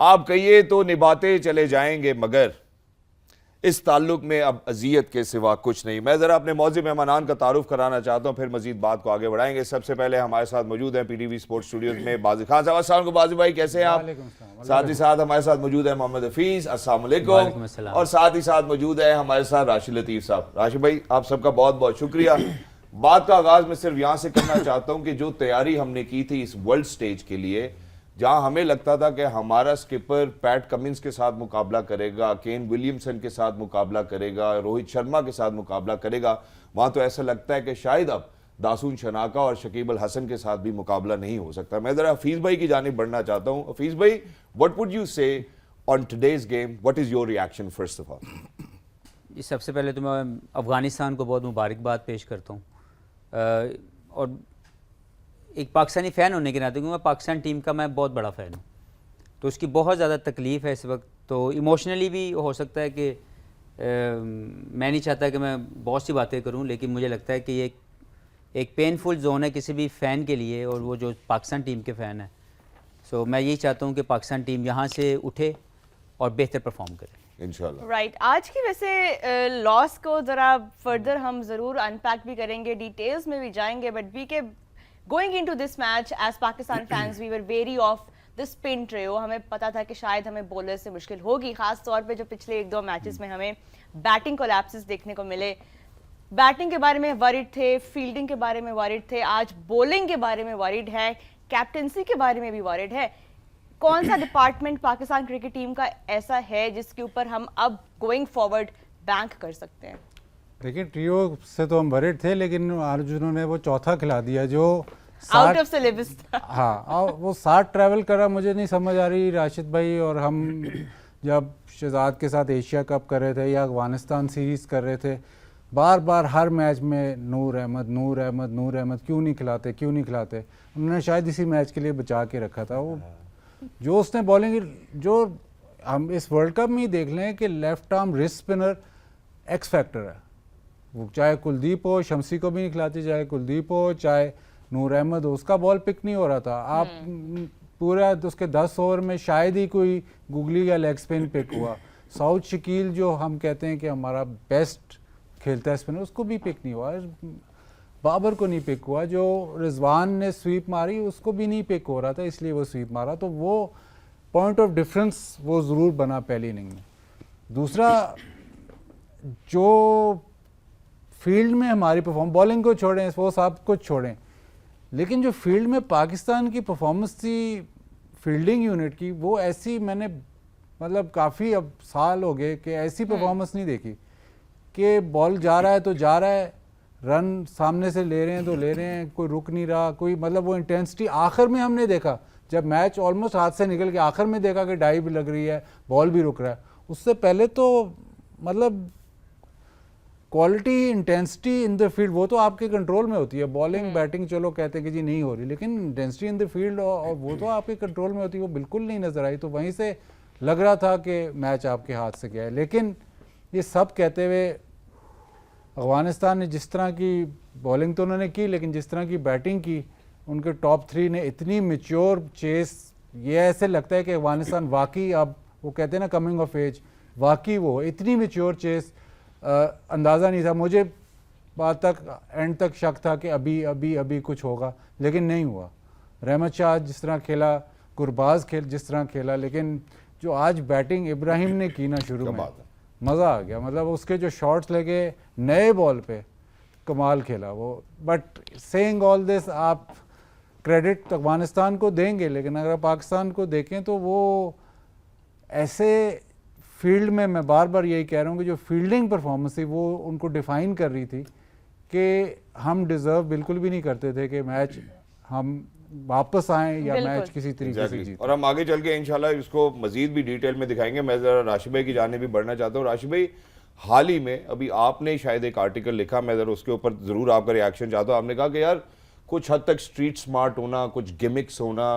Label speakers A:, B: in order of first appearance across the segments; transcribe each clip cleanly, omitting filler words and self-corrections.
A: आप कहिए तो निभाते चले जाएंगे, मगर इस ताल्लुक में अब अजियत के सिवा कुछ नहीं। मैं जरा अपने मौजूद मेहमानान का तारुफ कराना चाहता हूँ, फिर मजीद बात को आगे बढ़ाएंगे। सबसे पहले हमारे साथ मौजूद हैं पीटीवी स्पोर्ट्स स्टूडियोज में बाजी खान साहब। अस्सलाम वालेकुम बाजी भाई, कैसे हैं आप? साथ ही साथ हमारे साथ मौजूद है मोहम्मद हफीज, अस्सलाम वालेकुम। और साथ ही साथ मौजूद है हमारे साथ राशिद लतीफ साहब। राशिद भाई, आप सबका बहुत बहुत शुक्रिया। बात का आगाज मैं सिर्फ यहाँ से करना चाहता हूँ कि जो तैयारी हमने की थी इस वर्ल्ड स्टेज के लिए, जहां हमें लगता था कि हमारा स्किपर पैट कमिंस के साथ मुकाबला करेगा, केन विलियमसन के साथ मुकाबला करेगा, रोहित शर्मा के साथ मुकाबला करेगा, वहां तो ऐसा लगता है कि शायद अब दासून शनाका और शकीब अल हसन के साथ भी मुकाबला नहीं हो सकता। मैं जरा हफीज भाई की जानिब बढ़ना चाहता हूं। हफीज भाई, व्हाट वुड यू से on today's game? What is your reaction first of all?
B: सबसे पहले तो मैं अफगानिस्तान को बहुत मुबारकबाद पेश करता हूँ, और एक पाकिस्तानी फ़ैन होने के नाते, क्योंकि मैं पाकिस्तान टीम का मैं बहुत बड़ा फ़ैन हूँ, तो उसकी बहुत ज़्यादा तकलीफ़ है इस वक्त। तो इमोशनली भी हो सकता है कि मैं नहीं चाहता कि मैं बहुत सी बातें करूँ, लेकिन मुझे लगता है कि ये एक पेनफुल जोन है किसी भी फ़ैन के लिए, और वो जो पाकिस्तान टीम के फ़ैन है। सो मैं यही चाहता हूँ कि पाकिस्तान टीम यहाँ से उठे और बेहतर परफॉर्म करे
A: इंशाल्लाह।
C: राइट, आज की वैसे लॉस को ज़रा फर्दर हम ज़रूर अनपैक भी करेंगे, डिटेल्स में भी जाएंगे, बट वी के going into this match as Pakistan fans we were wary of the spin trio. हमें पता था कि शायद हमें बॉलर से मुश्किल होगी, खास तौर पे जो पिछले 1-2 मैचेस में हमें बैटिंग कोलैप्सेस देखने को मिले। बैटिंग के बारे में वरीड थे, फील्डिंग के बारे में वरीड थे, आज बॉलिंग के बारे में वरीड है, कैप्टनसी के बारे में भी वरीड है। कौन सा डिपार्टमेंट पाकिस्तान क्रिकेट टीम का ऐसा है जिसके ऊपर हम अब गोइंग फॉरवर्ड बैंक कर सकते हैं?
D: देखिए, ट्रियो से तो हम वरीड थे, लेकिन अर्जुनों ने वो चौथा खिला दिया जो
C: आउट ऑफ सिलेबस था।
D: हाँ, और वो 60 ट्रैवल करा, मुझे नहीं समझ आ रही राशिद भाई। और हम जब शहजाद के साथ एशिया कप कर रहे थे या अफगानिस्तान सीरीज़ कर रहे थे, बार बार हर मैच में नूर अहमद नूर अहमद नूर अहमद क्यों नहीं खिलाते, क्यों नहीं खिलाते। उन्होंने शायद इसी मैच के लिए बचा के रखा था। वो जो उसने बॉलिंग, जो हम इस वर्ल्ड कप में ही देख लें कि left arm wrist spinner x factor है। वो चाहे कुलदीप हो, शमसी को भी नहीं खिलाती, चाहे कुलदीप हो, चाहे नूर अहमद हो, उसका बॉल पिक नहीं हो रहा था। आप पूरा उसके 10 ओवर में शायद ही कोई गुगली या लेग स्पिन पिक हुआ। साउथ शकील जो हम कहते हैं कि हमारा बेस्ट खेलता है स्पिनर, उसको भी पिक नहीं हुआ। बाबर को नहीं पिक हुआ। जो रिजवान ने स्वीप मारी उसको भी नहीं पिक हो रहा था, इसलिए वो स्वीप मारा। तो वो पॉइंट ऑफ डिफरेंस वो ज़रूर बना पहली इनिंग में। दूसरा, जो फील्ड में हमारी परफॉर्म, बॉलिंग को छोड़ें, वो सब कुछ छोड़ें, लेकिन जो फील्ड में पाकिस्तान की परफॉर्मेंस थी फील्डिंग यूनिट की, वो ऐसी मैंने मतलब काफ़ी अब साल हो गए कि ऐसी परफॉर्मेंस नहीं देखी कि बॉल जा रहा है तो जा रहा है, रन सामने से ले रहे हैं तो ले रहे हैं, कोई रुक नहीं रहा, कोई मतलब वो इंटेंसिटी आखिर में हमने देखा, जब मैच ऑलमोस्ट हाथ से निकल के आखिर में देखा कि डाई भी लग रही है, बॉल भी रुक रहा है। उससे पहले तो मतलब quality, intensity in the field वो तो आपके कंट्रोल में होती है। बॉलिंग बैटिंग चलो कहते हैं कि जी नहीं हो रही, लेकिन इंटेंसिटी इन द फील्ड और वो तो आपके कंट्रोल में होती है, वो बिल्कुल नहीं नजर आई। तो वहीं से लग रहा था कि मैच आपके हाथ से गया है। लेकिन ये सब कहते हुए अफगानिस्तान ने जिस तरह की बॉलिंग तो उन्होंने की, लेकिन जिस तरह की बैटिंग की, उनके टॉप 3 ने इतनी मैच्योर चेस, ये ऐसे लगता है कि अफगानिस्तान वाकई, अब वो कहते हैं ना कमिंग ऑफ एज, वाकई वो इतनी मैच्योर चेस अंदाज़ा नहीं था। मुझे बात तक एंड तक शक था कि अभी अभी अभी कुछ होगा, लेकिन नहीं हुआ। रहमत शाह जिस तरह खेला, गुरबाज जिस तरह खेला, लेकिन जो आज बैटिंग इब्राहिम ने की ना शुरू में, मज़ा आ गया। मतलब उसके जो शॉट्स लगे नए बॉल पे, कमाल खेला वो। बट सेइंग ऑल दिस, आप क्रेडिट अफगानिस्तान को देंगे, लेकिन अगर पाकिस्तान को देखें तो वो ऐसे फील्ड में, मैं बार बार यही कह रहा हूँ कि जो फील्डिंग परफॉर्मेंस थी वो उनको डिफ़ाइन कर रही थी कि हम डिज़र्व बिल्कुल भी नहीं करते थे कि मैच हम वापस आएँ या मैच किसी तरीके से जीतें।
A: और हम आगे चल के इंशाल्लाह इसको मजीद भी डिटेल में दिखाएंगे। मैं ज़रा राशिद भाई की जाने भी बढ़ना चाहता हूँ। राशिद भाई, हाल ही में अभी आपने शायद एक आर्टिकल लिखा, मैं ज़रा उसके ऊपर ज़रूर आपका रिएक्शन चाहता हूँ। आपने कहा कि यार कुछ हद तक स्ट्रीट स्मार्ट होना, कुछ गिमिक्स होना,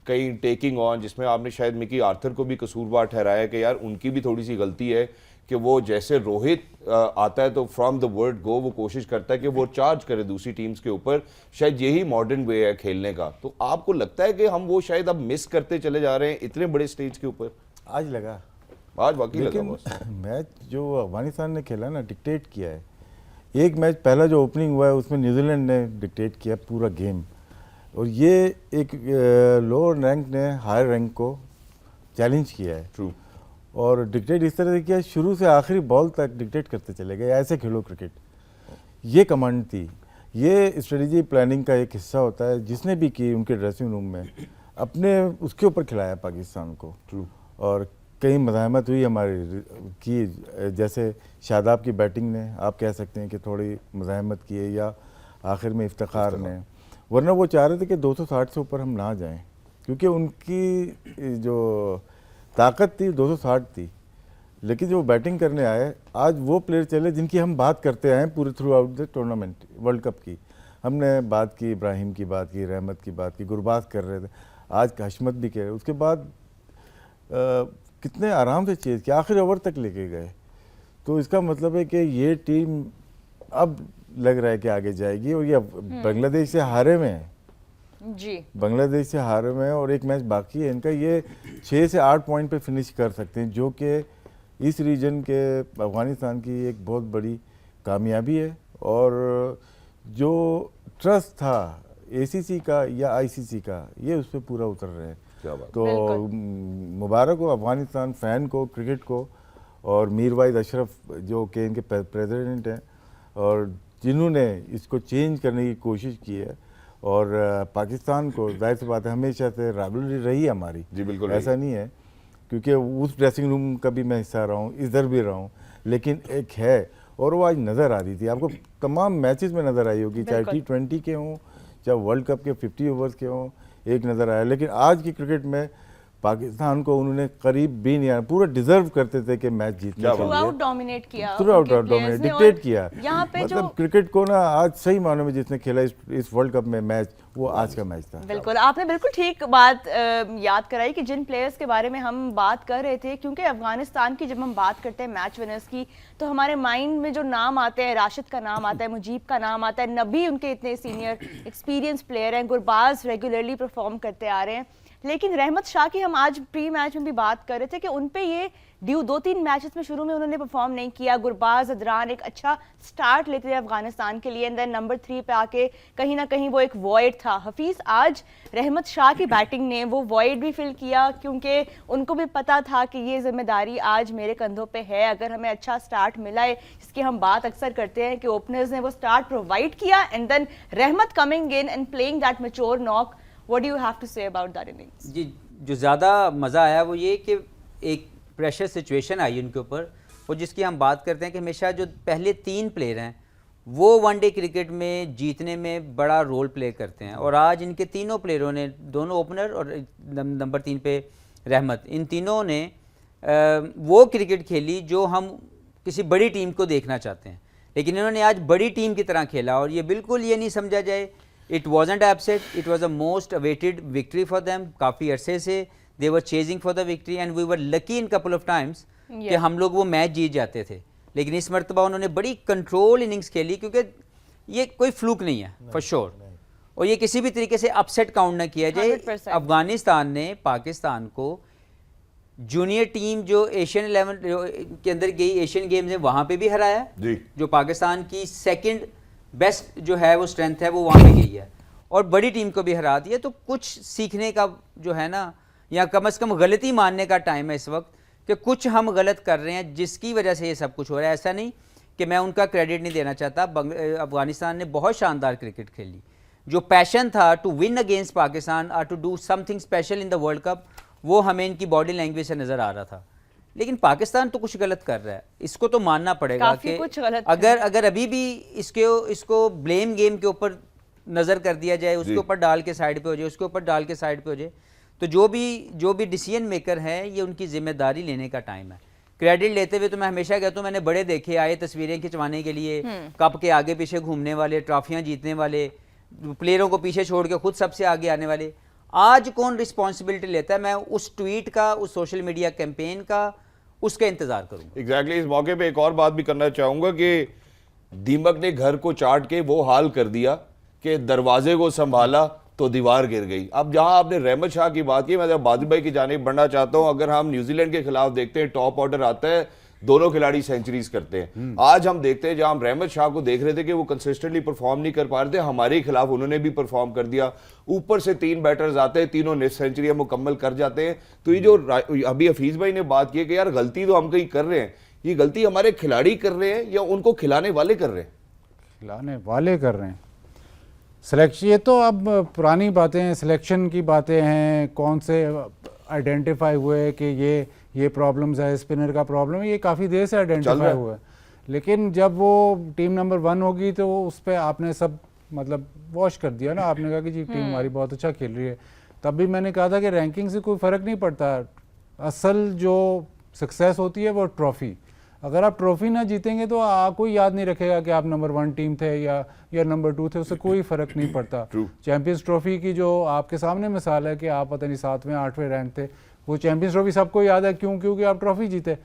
A: कहीं टेकिंग ऑन, जिसमें आपने शायद मिकी आर्थर को भी कसूरवार ठहराया कि यार उनकी भी थोड़ी सी गलती है कि वो जैसे रोहित आता है तो फ्रॉम द वर्ड गो वो कोशिश करता है कि वो चार्ज करे दूसरी टीम्स के ऊपर। शायद यही मॉडर्न वे है खेलने का। तो आपको लगता है कि हम वो शायद अब मिस करते चले जा रहे हैं इतने बड़े स्टेज के ऊपर?
E: आज लगा,
A: आज वाकई लगा
E: लेकिन
A: बॉस।
E: मैच जो अफगानिस्तान ने खेला ना, डिक्टेट किया है। एक मैच पहला जो ओपनिंग हुआ है उसमें न्यूजीलैंड ने डिक्टेट किया पूरा गेम, और ये एक लोअर रैंक ने हायर रैंक को चैलेंज किया है।
A: ट्रू।
E: और डिक्टेट इस तरह से किया, शुरू से आखिरी बॉल तक डिक्टेट करते चले गए, ऐसे खेलो क्रिकेट। ये कमांड थी, ये स्ट्रेटजी प्लानिंग का एक हिस्सा होता है, जिसने भी की उनके ड्रेसिंग रूम में अपने उसके ऊपर खिलाया पाकिस्तान को।
A: ट्रू।
E: और कई मज़ाहमत हुई हमारी की, जैसे शादाब की बैटिंग ने आप कह सकते हैं कि थोड़ी मज़ाहमत की है, या आखिर में इफ्तिखार ने, वरना वो चाह रहे थे कि 260 से ऊपर हम ना जाएं, क्योंकि उनकी जो ताकत थी 260 थी। लेकिन जो बैटिंग करने आए, आज वो प्लेयर चले जिनकी हम बात करते आए पूरे through out the tournament world cup की। हमने बात की, इब्राहिम की बात की, रहमत की बात की, गुरबाज कर रहे थे, आज हशमत भी कह रहे। उसके बाद कितने आराम से चेज किया, आखिरी ओवर तक लेके गए। तो इसका मतलब है कि ये टीम अब लग रहा है कि आगे जाएगी, और ये बांग्लादेश से हारे हुए हैं
C: जी।
E: बांग्लादेश से हारे हुए हैं, और एक मैच बाकी है इनका। ये 6 से 8 पॉइंट पे फिनिश कर सकते हैं, जो कि इस रीजन के अफगानिस्तान की एक बहुत बड़ी कामयाबी है। और जो ट्रस्ट था ACC का या ICC का, ये उस पर पूरा उतर रहे हैं।
A: क्या बात।
E: तो मुबारक हो अफगानिस्तान फैन को, क्रिकेट को, और मीर वाहिद अशरफ जो कि इनके प्रेसिडेंट हैं, और जिन्होंने इसको चेंज करने की कोशिश की है। और पाकिस्तान को जाहिर सी बात है हमेशा से राइवलरी रही है हमारी।
A: जी बिल्कुल।
E: ऐसा नहीं है, क्योंकि उस ड्रेसिंग रूम का भी मैं हिस्सा रहा हूँ, इधर भी रहा हूँ, लेकिन एक है, और वो आज नज़र आ रही थी आपको, तमाम मैचेस में नज़र आई होगी, चाहे T20 के हों, चाहे वर्ल्ड कप के 50 ओवर्स के हों, एक नज़र आया। लेकिन आज की क्रिकेट में पाकिस्तान को उन्होंने करीब भी नहीं आया, पूरा डिजर्व करते थे कि मैच जीतने के
C: थ्रू
E: लिए।
C: आउट डोमिनेट किया,
E: थ्रू आउट
C: उनके
E: डोमिनेट,
C: players ने।
E: डिक्टेट
C: और
E: किया।
C: यहाँ पे
E: मतलब
C: जो
E: क्रिकेट को ना आज सही मानों में जिसने खेला इस वर्ल्ड कप में मैच, वो आज का मैच था।
C: बिल्कुल, आपने बिल्कुल ठीक बात याद कराई कि जिन प्लेयर्स के बारे में हम बात कर रहे थे, क्योंकि अफगानिस्तान की जब हम बात करते हैं मैच विनर्स की, तो हमारे माइंड में जो नाम आते हैं, राशिद का नाम आता है, मुजीब का नाम आता है, नबी उनके इतने सीनियर एक्सपीरियंस प्लेयर हैं, गुरबाज रेगुलरली परफॉर्म करते आ रहे हैं। लेकिन रहमत शाह की हम आज प्री मैच में भी बात कर रहे थे कि उन पे ये ड्यू 2-3 मैचेस में शुरू में उन्होंने परफॉर्म नहीं किया। गुरबाज, अदरान एक अच्छा स्टार्ट लेते थे अफगानिस्तान के लिए, एंड देन नंबर 3 पे आके कहीं ना कहीं वो एक वॉइड था। हफीज, आज रहमत शाह की बैटिंग ने वो वॉइड भी फिल किया, क्योंकि उनको भी पता था कि ये जिम्मेदारी आज मेरे कंधों पे है। अगर हमें अच्छा स्टार्ट मिला है, जिसकी हम बात अक्सर करते हैं कि ओपनर्स ने वो स्टार्ट प्रोवाइड किया, एंड देन रहमत coming in and playing that mature knock. What do you have to say about that innings?
B: जी, जो ज़्यादा मज़ा आया वो ये कि एक प्रेशर सिचुएशन आई उनके ऊपर, और जिसकी हम बात करते हैं कि हमेशा जो पहले 3 प्लेयर हैं वो वनडे क्रिकेट में जीतने में बड़ा रोल प्ले करते हैं। और आज इनके तीनों प्लेयरों ने, दोनों ओपनर और नंबर 3 पे रहमत, इन तीनों ने वो क्रिकेट खेली जो हम किसी बड़ी टीम को देखना चाहते हैं। लेकिन इन्होंने आज बड़ी टीम की तरह खेला, और ये बिल्कुल ये नहीं समझा जाए, it wasn't upset, it was a most awaited victory for them. काफ़ी अरसे से they were chasing for the victory, and we were lucky in couple of times कि हम लोग वो मैच जीत जाते थे। लेकिन इस मरतबा उन्होंने बड़ी कंट्रोल इनिंग्स खेली, क्योंकि ये कोई फ्लूक नहीं है फॉर श्योर, और ये किसी भी तरीके से अपसेट काउंट ना किया जाए।
C: 100%।
B: अफगानिस्तान ने पाकिस्तान को जूनियर टीम जो एशियन 11 के अंदर गई, एशियन गेम्स में, वहाँ पे भी हराया
A: जी।
B: जो पाकिस्तान की सेकंड बेस्ट जो है वो स्ट्रेंथ है वो वहाँ पे गई है, और बड़ी टीम को भी हरा दिया। तो कुछ सीखने का जो है ना, या कम से कम गलती मानने का टाइम है इस वक्त, कि कुछ हम गलत कर रहे हैं जिसकी वजह से ये सब कुछ हो रहा है। ऐसा नहीं कि मैं उनका क्रेडिट नहीं देना चाहता, अफगानिस्तान ने बहुत शानदार क्रिकेट खेली। जो पैशन था टू विन अगेंस्ट पाकिस्तान और to do something special in the World Cup, वो हमें इनकी बॉडी लैंग्वेज से नज़र आ रहा था। लेकिन पाकिस्तान तो कुछ गलत कर रहा है, इसको तो मानना पड़ेगा कि
C: कुछ गलत
B: अगर अभी भी इसको ब्लेम गेम के ऊपर नज़र कर दिया जाए, उसके ऊपर डाल के साइड पे हो जाए, उसके ऊपर डाल के साइड पे हो जाए, तो जो भी डिसीजन मेकर है, ये उनकी जिम्मेदारी लेने का टाइम है। क्रेडिट लेते हुए तो मैं हमेशा कहता हूँ, मैंने बड़े देखे आए तस्वीरें खिंचवाने के लिए, कप के आगे पीछे घूमने वाले, ट्रॉफियाँ जीतने वाले, प्लेयरों को पीछे छोड़ के खुद सबसे आगे आने वाले। आज कौन रिस्पॉन्सिबिलिटी लेता है? मैं उस ट्वीट का, उस सोशल मीडिया कैंपेन का उसका इंतज़ार करूँगा।
A: एग्जैक्टली इस मौके पे एक और बात भी करना चाहूंगा कि दीमक ने घर को चाट के वो हाल कर दिया कि दरवाजे को संभाला तो दीवार गिर गई। अब जहां आपने रहमत शाह की बात की, मैं जब बादिल भाई की जानिब बढ़ना चाहता हूं। अगर हम न्यूजीलैंड के खिलाफ देखते हैं, टॉप ऑर्डर आता है, दोनों खिलाड़ी सेंचुरीज करते हैं। आज हम देखते हैं, जहां हम रहमत शाह को देख रहे थे कि वो कंसिस्टेंटली परफॉर्म नहीं कर पा रहे थे, हमारे खिलाफ उन्होंने भी परफॉर्म कर दिया। ऊपर से 3 बैटर्स आते हैं, तीनों ने सेंचुरी मुकम्मल कर जाते हैं। तो ये जो अभी हफीज भाई ने बात की कि यार गलती तो हम कहीं कर रहे हैं, ये गलती हमारे खिलाड़ी कर रहे हैं या उनको खिलाने वाले कर रहे हैं?
D: खिलाने वाले कर रहे हैं। सिलेक्शन, ये तो अब पुरानी बातें हैं, सिलेक्शन की बातें हैं, कौन से आइडेंटिफाई हुए कि ये प्रॉब्लम्स है, स्पिनर का प्रॉब्लम है, ये काफ़ी देर से आइडेंटिफाई हुआ है। लेकिन जब वो टीम नंबर 1 होगी तो उस पर आपने सब मतलब वॉश कर दिया ना, आपने कहा कि जी टीम हमारी बहुत अच्छा खेल रही है। तब भी मैंने कहा था कि रैंकिंग से कोई फ़र्क नहीं पड़ता, असल जो सक्सेस होती है वो ट्रॉफ़ी। अगर आप ट्रॉफी ना जीतेंगे तो कोई याद नहीं रखेगा कि आप नंबर 1 टीम थे या नंबर 2 थे, उससे कोई फर्क नहीं पड़ता। चैंपियंस ट्रॉफी की जो आपके सामने मिसाल है कि आप पता नहीं 7वें 8वें रैंक थे, वो चैंपियंस ट्रॉफी सबको याद है, क्योंकि आप ट्रॉफी जीते।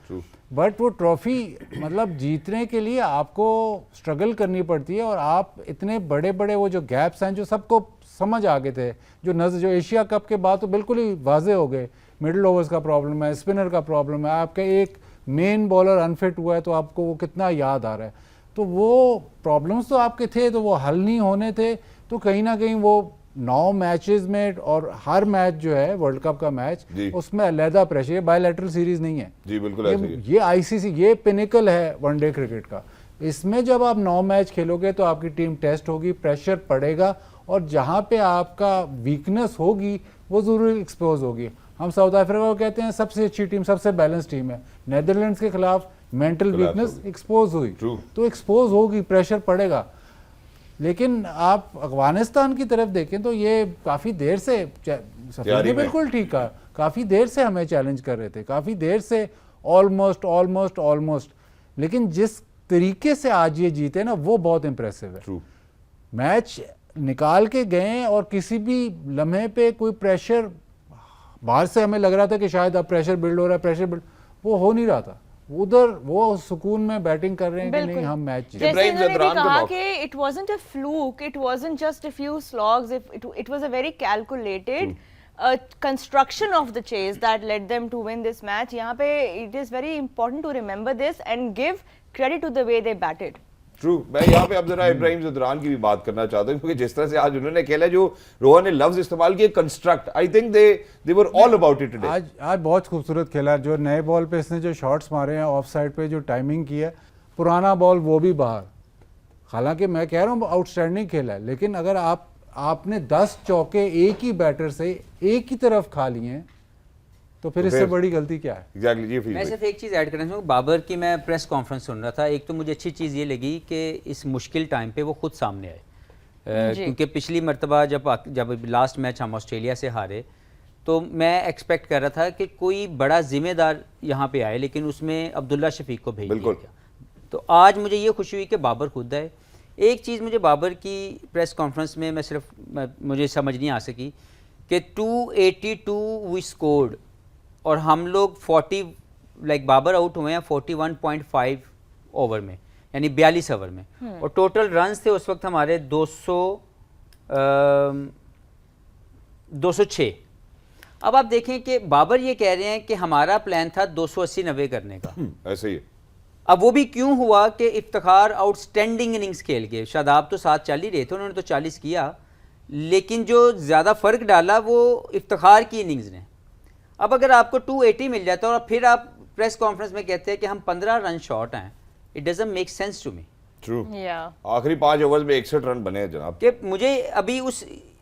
D: बट वो ट्रॉफी मतलब जीतने के लिए आपको स्ट्रगल करनी पड़ती है, और आप इतने बड़े बड़े वो जो गैप्स हैं जो सबको समझ आ गए थे, जो एशिया कप के बाद तो बिल्कुल ही वाजे हो गए। मिडिल ओवर्स का प्रॉब्लम है, स्पिनर का प्रॉब्लम है, आपका एक मेन बॉलर अनफिट हुआ है तो आपको वो कितना याद आ रहा है। तो वो प्रॉब्लम्स तो आपके थे, तो वो हल नहीं होने थे। तो कहीं ना कहीं वो 9 मैचेस में, और हर मैच जो है वर्ल्ड कप का मैच, उसमें अलहदा प्रेशर, ये बायलैटरल सीरीज नहीं है
A: जी, बिल्कुल ऐसे ही है।
D: ये आईसीसी, ये पिनिकल है वनडे क्रिकेट का। इसमें जब आप 9 मैच खेलोगे तो आपकी टीम टेस्ट होगी, प्रेशर पड़ेगा, और जहाँ पे आपका वीकनेस होगी वो ज़रूर एक्सपोज होगी। हम साउथ अफ्रीका को कहते हैं सबसे अच्छी टीम, सबसे बैलेंस टीम है। नेदरलैंड्स के खिलाफ मेंटल वीकनेस एक्सपोज हुई, तो एक्सपोज होगी, प्रेशर पड़ेगा। लेकिन आप अफगानिस्तान की तरफ देखें तो ये काफ़ी देर से, सफीदी बिल्कुल ठीक है, काफ़ी देर से हमें चैलेंज कर रहे थे, काफ़ी देर से, ऑलमोस्ट। लेकिन जिस तरीके से आज ये जीते ना, वो बहुत इंप्रेसिव है। मैच निकाल के गए और किसी भी लम्हे पे कोई प्रेशर बाहर से हमें लग रहा था कि शायद अब प्रेशर बिल्ड हो रहा है, प्रेशर बिल्ड, वो हो नहीं रहा था। उधर वो सुकून में बैटिंग कर रहे हैं कि नहीं हम मैच जीते।
C: जैसे उन्होंने भी कहा कि it wasn't a fluke, it wasn't just a few slogs, it was a very calculated construction of the chase that led them to win this match. यहाँ पे it is very important to remember this and give credit to the way they batted.
A: True. मैं यहाँ पे अब जरा इब्राहिम ज़दरान की भी बात करना चाहता हूँ, क्योंकि जिस तरह से आज उन्होंने खेला, जो रोहन ने लफ्ज इस्तेमाल किए construct, I think they were all about it today.
D: आज बहुत खूबसूरत खेला। जो नए बॉल पे इसने जो शॉट्स मारे हैं ऑफ साइड पे, जो टाइमिंग की है, पुराना बॉल वो भी बाहर। हालांकि मैं कह रहा हूँ आउटस्टैंडिंग खेला है, लेकिन अगर आपने 10 चौके एक ही बैटर से एक ही तरफ खा लिए हैं तो फिर इससे बड़ी गलती क्या है?
A: एग्जैक्टली जी।
B: मैं सिर्फ एक चीज़ ऐड करना चाहूँगा। बाबर की मैं प्रेस कॉन्फ्रेंस सुन रहा था, एक तो मुझे अच्छी चीज़ ये लगी कि इस मुश्किल टाइम पे वो खुद सामने आए, क्योंकि पिछली मरतबा जब लास्ट मैच हम ऑस्ट्रेलिया से हारे, तो मैं एक्सपेक्ट कर रहा था कि कोई बड़ा जिम्मेदार यहाँ पे आए, लेकिन उसमें अब्दुल्ला शफीक को भेज दिया गया। तो आज मुझे ये खुशी हुई कि बाबर खुद आए। एक चीज़ मुझे बाबर की प्रेस कॉन्फ्रेंस में मुझे समझ नहीं आ सकी कि 282 वी स्कोर्ड, और हम लोग 40 बाबर आउट हुए हैं 41.5 ओवर में, यानी 42 ओवर में, और टोटल रन्स थे उस वक्त हमारे 206। अब आप देखें कि बाबर ये कह रहे हैं कि हमारा प्लान था 280-90 करने का।
A: ऐसे ही।
B: अब वो भी क्यों हुआ कि इफ्तिखार आउटस्टैंडिंग इनिंग्स खेल के, शादाब तो 7 चल ही रहे थे, उन्होंने तो 40 किया, लेकिन जो ज़्यादा फ़र्क डाला वो इफ्तिखार की इनिंग्स ने। अब अगर आपको 280 मिल जाता है और फिर आप प्रेस कॉन्फ्रेंस में कहते हैं कि हम 15 रन शॉर्ट हैं, it doesn't make sense to me.
A: True. आखिरी 5 ओवर में 61 रन बने जनाब।
B: कि मुझे अभी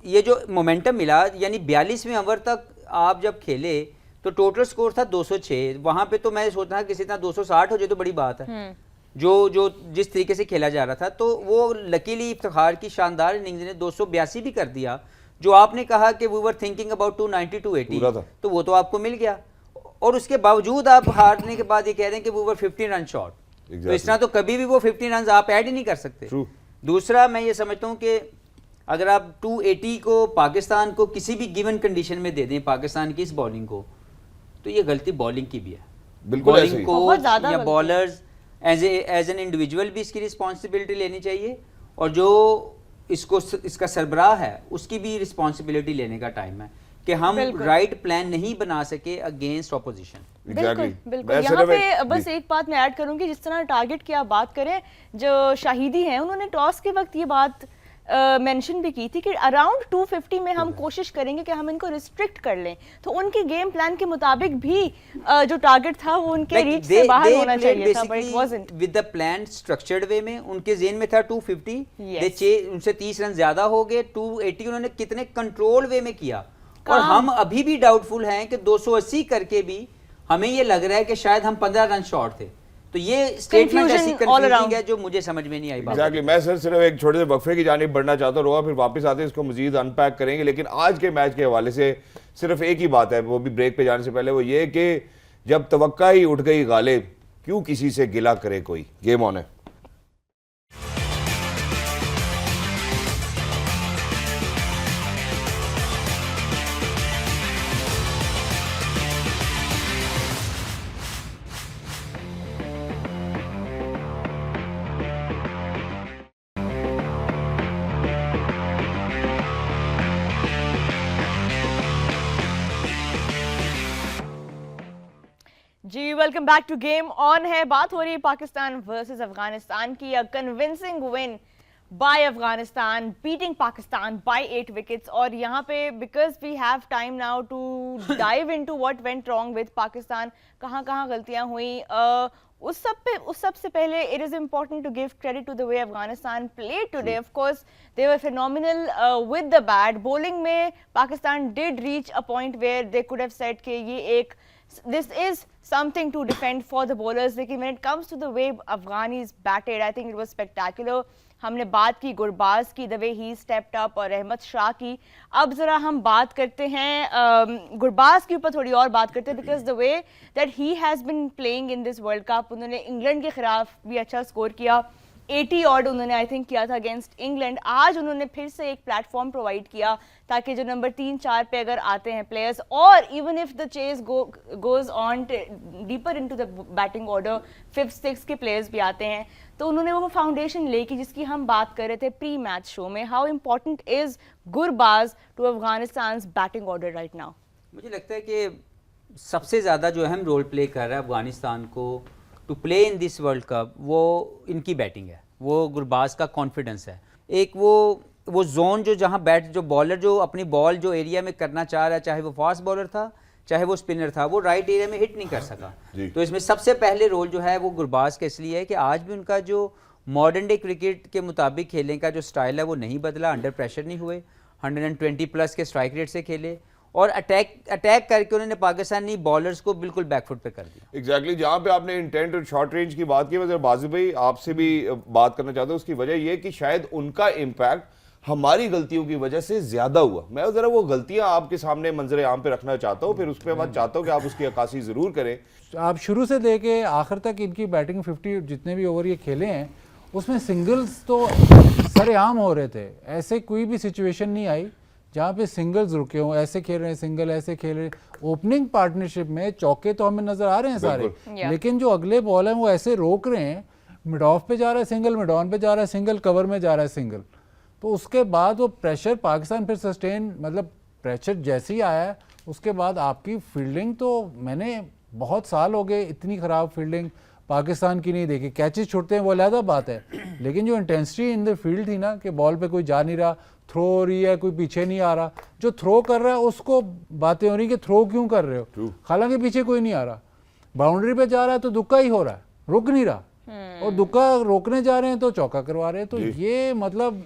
B: ये जो मोमेंटम मिला, यानी 42वें ओवर तक आप जब खेले तो टोटल स्कोर था 206। वहाँ पे तो मैं सोचता था किसी तरह 260 हो जाए तो बड़ी बात है, जो जिस तरीके से खेला जा रहा था। तो वो लकीली इफ्तिखार की शानदार इनिंग्स ने 282 भी कर दिया। जो आपने कहा कि वी वर थिंकिंग अबाउट 290-280, तो वो तो आपको मिल गया, और उसके बावजूद आप हारने के बाद ये कह रहे हैं कि वी वर 15 रन शॉर्ट। तो इस तरह तो कभी भी वो 15 रन आप ऐड ही नहीं कर सकते। दूसरा, मैं ये समझता हूँ कि अगर आप 280 को पाकिस्तान को किसी भी गिवन कंडीशन में दे दें, पाकिस्तान की इस बॉलिंग को, तो ये गलती बॉलिंग की भी है।
A: बिल्कुल ऐसे ही।
B: बॉलिंग
C: बहुत
B: कोच
C: ज़्यादा
B: या
C: गलती।
B: बॉलर्स एज एन इंडिविजुअल भी इसकी रिस्पॉन्सिबिलिटी लेनी चाहिए, और जो इसका सरबराह है उसकी भी रिस्पॉन्सिबिलिटी लेने का टाइम है कि हम
C: बिल्कुल।
B: राइट प्लान नहीं बना सके अगेंस्ट ऑपोजिशन।
C: बिल्कुल
A: Exactly.
C: बिल्कुल।
A: मैं
C: यहाँ
A: सिर्फ
C: पे बस
A: जी।
C: एक बात मैं ऐड करूंगी, जिस तरह टारगेट की आप बात करें, जो शाहिदी हैं उन्होंने टॉस के वक्त ये बात मेंशन भी की थी कि अराउंड 250 में हम कोशिश करेंगे कि हम इनको रिस्ट्रिक्ट कर लें, तो उनके गेम प्लान के मुताबिक भी जो टारगेट था वो उनके रीच से बाहर होना चाहिए था, but it wasn't.
B: With the plan structured way में उनके जेन में था 250,
C: Yes.
B: उनसे 30 रन ज्यादा हो गए, 280 उन्होंने कितने कंट्रोल वे में किया। और
C: काम।
B: हम अभी भी डाउटफुल हैं कि 280 करके भी हमें ये लग रहा है कि शायद हम 15 रन शॉर्ट थे। तो ये स्टेटमेंट ऐसी
C: Confusion all
B: कंफ्यूजिंग
C: around.
B: है जो मुझे समझ में नहीं आई बात।
A: एग्जैक्टली। मैं सर सिर्फ एक छोटे से वक्फे की जानिब बढ़ना चाहता हूँ, रोआ फिर वापस आते हैं, इसको मजीद अनपैक करेंगे। लेकिन आज के मैच के हवाले से सिर्फ एक ही बात है, वो भी ब्रेक पे जाने से पहले, वो ये कि जब तवक्का ही उठ गई गालिब, क्यों किसी से गिला करे कोई। गेम ऑन है।
C: जी welcome back to game on है। बात हो रही है पाकिस्तान वर्सेस अफगानिस्तान की। A convincing win by Afghanistan, beating Pakistan by 8 wickets. और यहाँ पे because we have time now to dive into what went wrong with Pakistan, कहाँ गलतियाँ हुई, उस सब से पहले it is important to give credit to the way Afghanistan played today. Of course they were phenomenal with the bat. Bowling में Pakistan did reach a point where they could have said कि ये एक this is something to defend for the bowlers, लेकिन when it comes to the way Afghanis batted, I think it was spectacular. हमने बात की गुरबाज की, the way he stepped up, और अहमद शाह की। अब ज़रा हम बात करते हैं गुरबाज के ऊपर, थोड़ी और बात करते हैं, because the way that he has been playing in this World Cup, उन्होंने इंग्लैंड के खिलाफ भी अच्छा स्कोर किया, 80 ऑड उन्होंने आई थिंक किया था अगेंस्ट इंग्लैंड। आज उन्होंने फिर से एक प्लेटफॉर्म प्रोवाइड किया ताकि जो नंबर 3-4 पे अगर आते हैं प्लेयर्स, और even if the chase goes on deeper into the batting order, 5th-6th के प्लेयर्स भी आते हैं, तो उन्होंने वो फाउंडेशन लेके जिसकी हम बात कर रहे थे प्री मैच शो में, how important is Gurbaz to Afghanistan batting order right now.
B: मुझे लगता है कि सबसे ज़्यादा जो अहम रोल प्ले कर रहा है अफगानिस्तान को to play in this World Cup, वो इनकी बैटिंग है, वो गुरबाज का कॉन्फिडेंस है। एक वो जोन जो जहाँ जो बॉलर जो अपनी बॉल जो एरिया में करना चाह रहा है, चाहे वो फास्ट बॉलर था चाहे वो स्पिनर था, वो राइट एरिया में हिट नहीं कर सका। तो इसमें सबसे पहले रोल जो है वो गुरबाज का इसलिए है कि आज भी उनका जो मॉडर्न डे क्रिकेट के मुताबिक खेलने का जो स्टाइल है वो नहीं बदला, अंडर प्रेशर नहीं हुए, 120 प्लस के स्ट्राइक रेट से खेले, और अटैक करके उन्होंने पाकिस्तानी बॉलर्स को बिल्कुल बैकफुट पे कर दिया।
A: एग्जैक्टली। जहाँ पे आपने इंटेंट और शॉर्ट रेंज की बात की, मैं जरा बाजू भाई आपसे भी बात करना चाहता हूँ। उसकी वजह यह कि शायद उनका इम्पैक्ट हमारी गलतियों की वजह से ज्यादा हुआ। मैं जरा वो गलतियां आपके सामने मंजरे आम पे रखना चाहता हूँ, फिर उस पर बाद चाहता हूँ कि आप उसकी अक्कासी जरूर करें।
D: आप शुरू से लेके आखिर तक इनकी बैटिंग 50 जितने भी ओवर ये खेले हैं उसमें सिंगल्स तो सरेआम हो रहे थे। ऐसे कोई भी सिचुएशन नहीं आई जहाँ पे सिंगल्स रुके हों, ऐसे खेल रहे हैं सिंगल, ऐसे खेल रहे हैं। ओपनिंग पार्टनरशिप में चौके तो हमें नजर आ रहे हैं सारे, लेकिन जो अगले बॉल हैं वो ऐसे रोक रहे हैं, मिड ऑफ पे जा रहा है सिंगल, मिड ऑन पे जा रहा है सिंगल, कवर में जा रहा है सिंगल। तो उसके बाद वो प्रेशर पाकिस्तान फिर सस्टेन, मतलब प्रेशर जैसे ही आया उसके बाद आपकी फील्डिंग, तो मैंने बहुत साल हो गए इतनी ख़राब फील्डिंग पाकिस्तान की नहीं देखी। कैचेस छुटते हैं वो अलग बात है, लेकिन जो इंटेंसिटी इन द फील्ड थी ना कि बॉल पे कोई जा नहीं रहा, थ्रो हो रही है, कोई पीछे नहीं आ रहा, जो थ्रो कर रहा है उसको बातें हो रही कि थ्रो क्यों कर रहे हो, हालांकि पीछे कोई नहीं आ रहा, बाउंड्री पे जा रहा है तो दुक्का ही हो रहा है, रुक नहीं रहा, और दुक्का रोकने जा रहे हैं तो चौका करवा रहे हैं। तो ये मतलब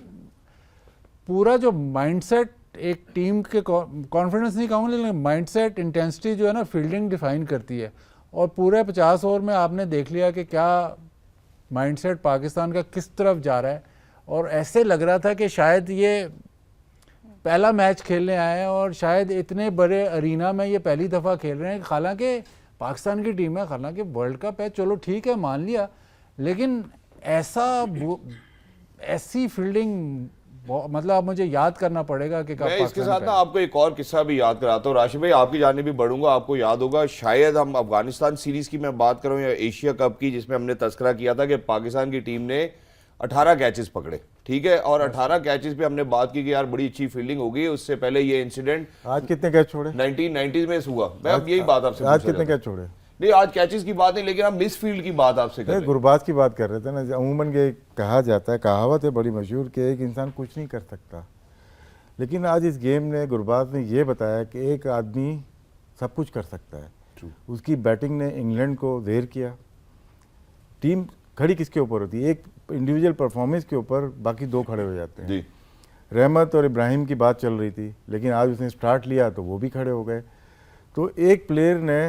D: पूरा जो माइंडसेट एक टीम के, कॉन्फिडेंस नहीं कहूँगा लेकिन माइंडसेट, इंटेंसिटी जो है ना फील्डिंग डिफाइन करती है। और पूरे 50 ओवर में आपने देख लिया कि क्या माइंडसेट पाकिस्तान का किस तरफ जा रहा है, और ऐसे लग रहा था कि शायद ये पहला मैच खेलने आए हैं और शायद इतने बड़े अरीना में ये पहली दफ़ा खेल रहे हैं। हालांकि पाकिस्तान की टीम है, हालांकि वर्ल्ड कप है, चलो ठीक है मान लिया, लेकिन ऐसी फील्डिंग मतलब अब मुझे याद करना पड़ेगा कि कब
A: मैं इसके
D: पाकिस्तान
A: साथ ना आपको एक और किस्सा भी याद कराता हूँ राशिद भाई, आपकी जानिब भी बढ़ूंगा। आपको याद होगा शायद हम अफगानिस्तान सीरीज की मैं बात करूं या एशिया कप की, जिसमें हमने तस्करा किया था कि पाकिस्तान की टीम ने 18 कैचेस पकड़े, ठीक है, और 18 कैचेस पे हमने बात की कि यार बड़ी अच्छी फील्डिंग होगी। उससे पहले ये इंसिडेंट
E: आज कितने कैच छोड़े?
A: 1990s में हुआ। मैं अब यही बात आपसे
E: आज
A: पूछना
E: कितने
A: चाहता
E: कैच छोड़े?
A: हूं। नहीं, आज कैचेस की बात नहीं, लेकिन हम मिस फील्ड की बात आपसे कर रहे हैं।
E: गुरबाज की बात कर रहे थे ना। अमूमन ये कहा जाता है, कहावत है बड़ी मशहूर कि एक इंसान कुछ नहीं कर सकता, लेकिन आज इस गेम ने, गुरबाज ने ये बताया कि एक आदमी सब कुछ कर सकता है। उसकी बैटिंग ने इंग्लैंड को ढेर किया। टीम खड़ी किसके ऊपर होती है? एक इंडिविजुअल परफॉर्मेंस के ऊपर बाकी दो खड़े हो जाते हैं।
A: जी,
E: रहमत और इब्राहिम की बात चल रही थी, लेकिन आज उसने स्टार्ट लिया तो वो भी खड़े हो गए। तो एक प्लेयर ने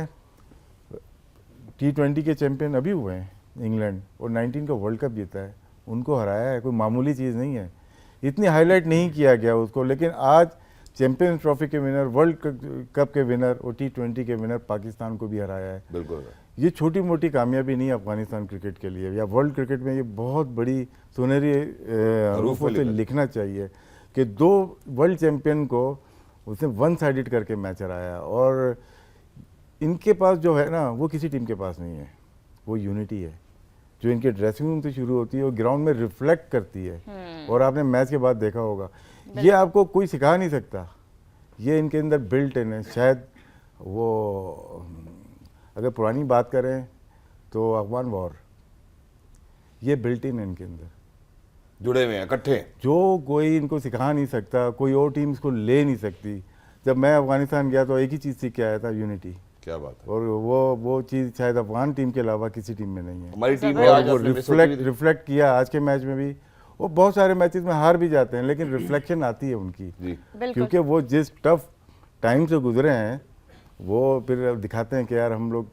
E: T20 के चैंपियन अभी हुए हैं इंग्लैंड, और 19 का वर्ल्ड कप जीता है, उनको हराया है। कोई मामूली चीज़ नहीं है, इतनी हाईलाइट नहीं किया गया उसको, लेकिन आज चैंपियंस ट्रॉफी के विनर, वर्ल्ड कप के विनर और T20 के विनर पाकिस्तान को भी हराया है।
A: बिल्कुल।
E: ये छोटी मोटी कामयाबी नहीं है अफगानिस्तान क्रिकेट के लिए या वर्ल्ड क्रिकेट में। ये बहुत बड़ी सुनहरी हरूफों से लिखना चाहिए कि दो वर्ल्ड चैंपियन को उसने वन साइडेड करके मैच हराया। और इनके पास जो है ना, वो किसी टीम के पास नहीं है, वो यूनिटी है जो इनके ड्रेसिंग रूम से शुरू होती है और ग्राउंड में रिफ्लेक्ट करती है। और आपने मैच के बाद देखा होगा, ये आपको कोई सिखा नहीं सकता, ये इनके अंदर बिल्ट इन है। शायद वो अगर पुरानी बात करें तो अफगान वॉर, ये बिल्ट इन है इनके अंदर,
A: जुड़े हुए हैं, इकट्ठे।
E: जो कोई इनको सिखा नहीं सकता, कोई और टीम इसको ले नहीं सकती। जब मैं अफगानिस्तान गया तो एक ही चीज़ सीख के आया था, यूनिटी।
A: क्या बात है।
E: और वो चीज़ शायद अफगान टीम के अलावा किसी टीम में नहीं है।
A: हमारी टीम में
E: और
A: आज
E: वो
A: आपने मिस होती हुई थी।
E: रिफ्लेक्ट किया आज के मैच में भी। वो बहुत सारे मैचेस में हार भी जाते हैं, लेकिन रिफ्लेक्शन आती है उनकी,
A: जी,
E: क्योंकि वो जिस टफ टाइम से गुजरे हैं वो फिर दिखाते हैं कि यार हम लोग,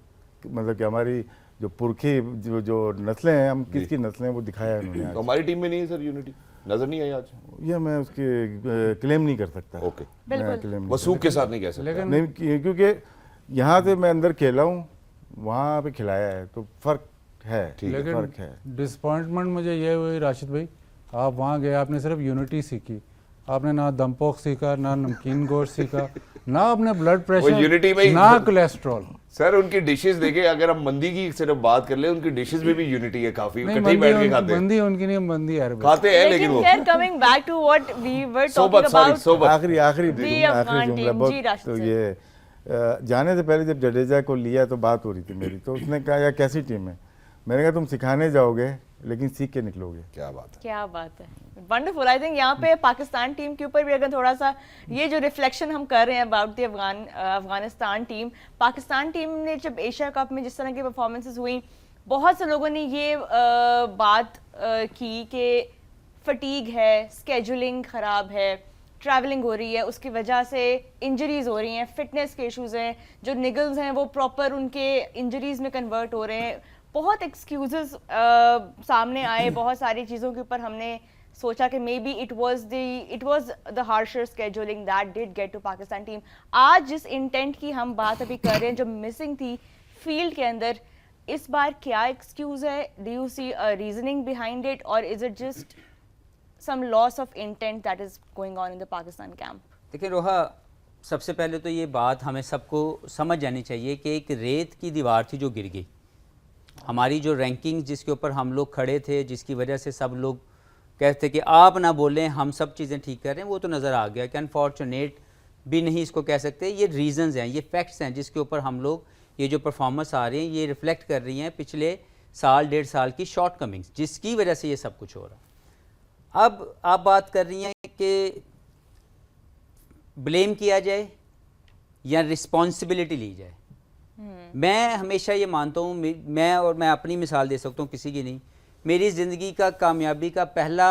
E: मतलब कि हमारी जो पुरखी जो नस्लें हैं, हम किसकी नस्लें हैं, वो दिखाया है उन्होंने आज।
A: तो हमारी टीम में नहीं है सर यूनिटी, नजर नहीं आई आज।
E: ये मैं उसके क्लेम नहीं कर सकता।
A: ओके,
E: मैं claim नहीं
A: वसूख के साथ नहीं कह सकते।
D: लेकिन
E: नहीं, क्योंकि यहाँ से मैं अंदर खेला हूँ, वहाँ पे खिलाया है, तो फर्क है, फर्क है।
D: लेकिन डिसअपॉइंटमेंट मुझे ये हुई राशिद भाई, आप वहाँ गए, आपने सिर्फ यूनिटी सीखी, आपने ना दमपोक सीखा, ना नमकीन गोश्त सीखा, ना अपने ब्लड
A: unity
D: प्रेशर,
A: में ही-
D: ना कोलेस्ट्रॉल।
A: सर उनकी डिशेस देखे, अगर हम मंदी की सिर्फ बात कर ले, उनकी डिशेस में भी यूनिटी है काफी,
D: नहीं,
A: इकट्ठे ही बैठ के खाते हैं।
D: मंदी उनकी नहीं, मंदी अरबी।
A: खाते हैं लेकिन वो
C: फिर coming back to what we were
A: सोबत,
C: टॉकिंग
A: सॉरी
C: अबाउट,
A: सोबत।
E: आखिरी
C: अफगान
E: जुमला
C: टीम,
E: बहुत,
C: जी, राशिद
E: तो
C: सर।
E: ये जाने से पहले जब जडेजा को लिया तो बात हो रही थी मेरी, तो उसने कहा यार कैसी टीम है? मैंने कहा तुम सिखाने जाओगे लेकिन सीख के निकलोगे।
A: क्या बात है।
C: क्या बात है, वंडरफुल। आई थिंक यहाँ पे पाकिस्तान टीम के ऊपर भी अगर थोड़ा सा ये जो रिफ्लेक्शन हम कर रहे हैं about the Afghanistan team, Pakistan team ने जब एशिया कप में जिस तरह की परफॉर्मेंसेस हुई, बहुत से लोगों ने ये बात की कि फटीग है, स्केजुलिंग ख़राब है, ट्रैवलिंग हो रही है, उसकी वजह से इंजरीज हो रही हैं, फिटनेस के इश्यूज हैं, जो निगल्स हैं वो प्रॉपर उनके इंजरीज में कन्वर्ट हो रहे हैं। बहुत एक्सक्यूजेस सामने आए, बहुत सारी चीज़ों के ऊपर हमने सोचा कि maybe it was the harsher scheduling that did get to Pakistan team. आज जिस इंटेंट की हम बात अभी कर रहे हैं, जो मिसिंग थी फील्ड के अंदर, इस बार क्या एक्सक्यूज है? Do you see a reasoning behind it, और is it just some loss of intent that is going on in the Pakistan camp?
B: देखिए रोहा, सबसे पहले तो ये बात हमें सबको समझ जानी चाहिए कि एक रेत की दीवार थी जो गिर गई। हमारी जो रैंकिंग जिसके ऊपर हम लोग खड़े थे, जिसकी वजह से सब लोग कहते कि आप ना बोलें, हम सब चीज़ें ठीक कर रहे हैं, वो तो नज़र आ गया कि अनफॉर्चुनेट भी नहीं इसको कह सकते। ये रीजंस हैं, ये फैक्ट्स हैं जिसके ऊपर हम लोग, ये जो परफॉर्मेंस आ रही हैं ये रिफ्लेक्ट कर रही हैं पिछले साल डेढ़ साल की शॉर्ट कमिंग्स, जिसकी वजह से ये सब कुछ हो रहा है। अब आप बात कर रही हैं कि ब्लेम किया जाए या रिस्पॉन्सिबिलिटी ली जाए। मैं हमेशा ये मानता हूँ, मैं अपनी मिसाल दे सकता हूँ, किसी की नहीं। मेरी ज़िंदगी का कामयाबी का पहला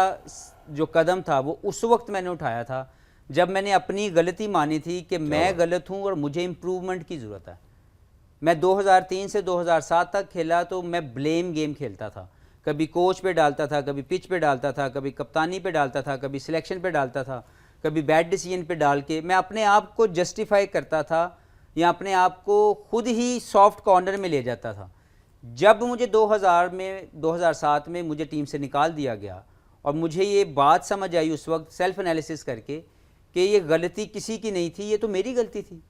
B: जो कदम था वो उस वक्त मैंने उठाया था जब मैंने अपनी गलती मानी थी कि मैं गलत हूँ और मुझे इम्प्रूवमेंट की ज़रूरत है। मैं 2003 से 2007 तक खेला तो मैं ब्लेम गेम खेलता था, कभी कोच पे डालता था, कभी पिच पे डालता था, कभी कप्तानी पे डालता था, कभी सिलेक्शन पे डालता था, कभी बैड डिसीजन पे डाल के मैं अपने आप को जस्टिफाई करता था या अपने आप को खुद ही सॉफ्ट कॉर्नर में ले जाता था। जब मुझे 2007 में मुझे टीम से निकाल दिया गया और मुझे ये बात समझ आई उस वक्त सेल्फ एनालिसिस करके कि ये गलती किसी की नहीं थी, ये तो मेरी गलती थी।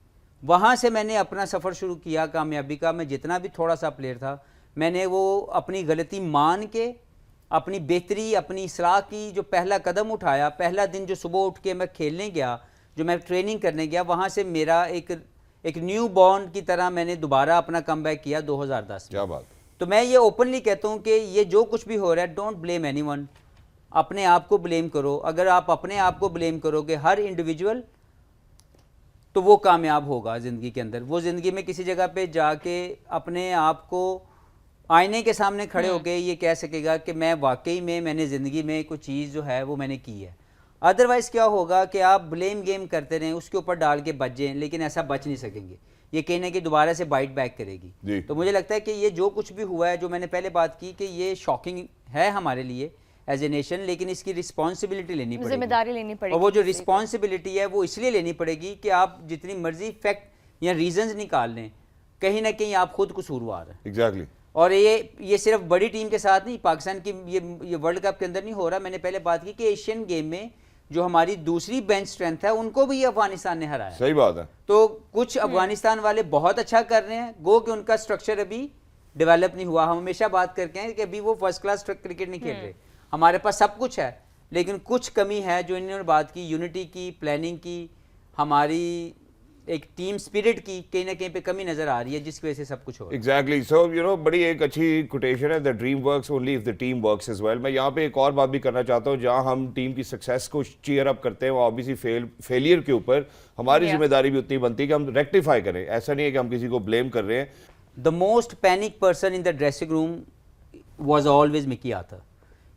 B: वहाँ से मैंने अपना सफ़र शुरू किया कामयाबी का। मैं जितना भी थोड़ा सा प्लेयर था, मैंने वो अपनी गलती मान के अपनी बेहतरी, अपनी इसलाह की जो पहला कदम उठाया। पहला दिन जो सुबह उठ के मैं खेलने गया, जो मैं ट्रेनिंग करने गया, वहाँ से मेरा एक न्यू बॉर्न की तरह मैंने दोबारा अपना कमबैक किया 2010 में।
A: क्या बात।
B: तो मैं ये ओपनली कहता हूँ कि ये जो कुछ भी हो रहा है, डोंट ब्लेम एनीवन, अपने आप को ब्लेम करो। अगर आप अपने आप को ब्लेम करोगे, हर इंडिविजुअल, तो वो कामयाब होगा ज़िंदगी के अंदर। वो ज़िंदगी में किसी जगह पे जाके अपने आप को आईने के सामने खड़े होके ये कह सकेगा कि मैं वाकई में मैंने ज़िंदगी में कोई चीज़ जो है वो मैंने की है। अदरवाइज़ क्या होगा कि आप ब्लेम गेम करते रहें, उसके ऊपर डाल के बच जाएं, लेकिन ऐसा बच नहीं सकेंगे। ये कहने की दोबारा से बाइट बैक करेगी। तो मुझे लगता है कि ये जो कुछ भी हुआ है, जो मैंने पहले बात की कि ये शॉकिंग है हमारे लिए एज ए नेशन, लेकिन इसकी रिस्पॉन्सिबिलिटी लेनी पड़ेगी,
C: जिम्मेदारी लेनी पड़ेगी।
B: और वो जो रिस्पॉन्सिबिलिटी है वो इसलिए लेनी पड़ेगी कि आप जितनी मर्जी फैक्ट या रीजंस निकाल लें, कहीं ना कहीं आप खुद कसूरवार हैं।
A: एग्जैक्टली।
B: और ये सिर्फ बड़ी टीम के साथ नहीं, पाकिस्तान की ये वर्ल्ड कप के अंदर नहीं हो रहा। मैंने पहले बात की कि एशियन गेम में जो हमारी दूसरी बेंच स्ट्रेंथ है, उनको भी अफगानिस्तान ने हराया।
A: सही बात है।
B: तो कुछ अफगानिस्तान वाले बहुत अच्छा कर रहे हैं, गो कि उनका स्ट्रक्चर अभी डेवलप नहीं हुआ। हम हमेशा बात करके हैं कि अभी वो फर्स्ट क्लास क्रिकेट नहीं खेल रहे। हमारे पास सब कुछ है, लेकिन कुछ कमी है जो इन्होंने बात की, यूनिटी की, प्लानिंग की, हमारी एक टीम स्पिरिट की कहीं ना कहीं पे कमी नजर आ रही है, जिसकी वजह से सब कुछ हो रहा है।
A: एग्जैक्टली। सो यू नो, बड़ी एक अच्छी कोटेशन है, the dream works only if the team works as well. मैं यहाँ पे एक और बात भी करना चाहता हूँ, जहाँ हम टीम की सक्सेस को चीयर अप करते हैं, वो ऑब्वियसली फेलियर के ऊपर हमारी जिम्मेदारी भी उतनी बनती है कि हम रेक्टिफाई करें। ऐसा नहीं है कि हम किसी को ब्लेम कर रहे हैं।
B: The most panic person in the dressing room was always Mickey Arthur,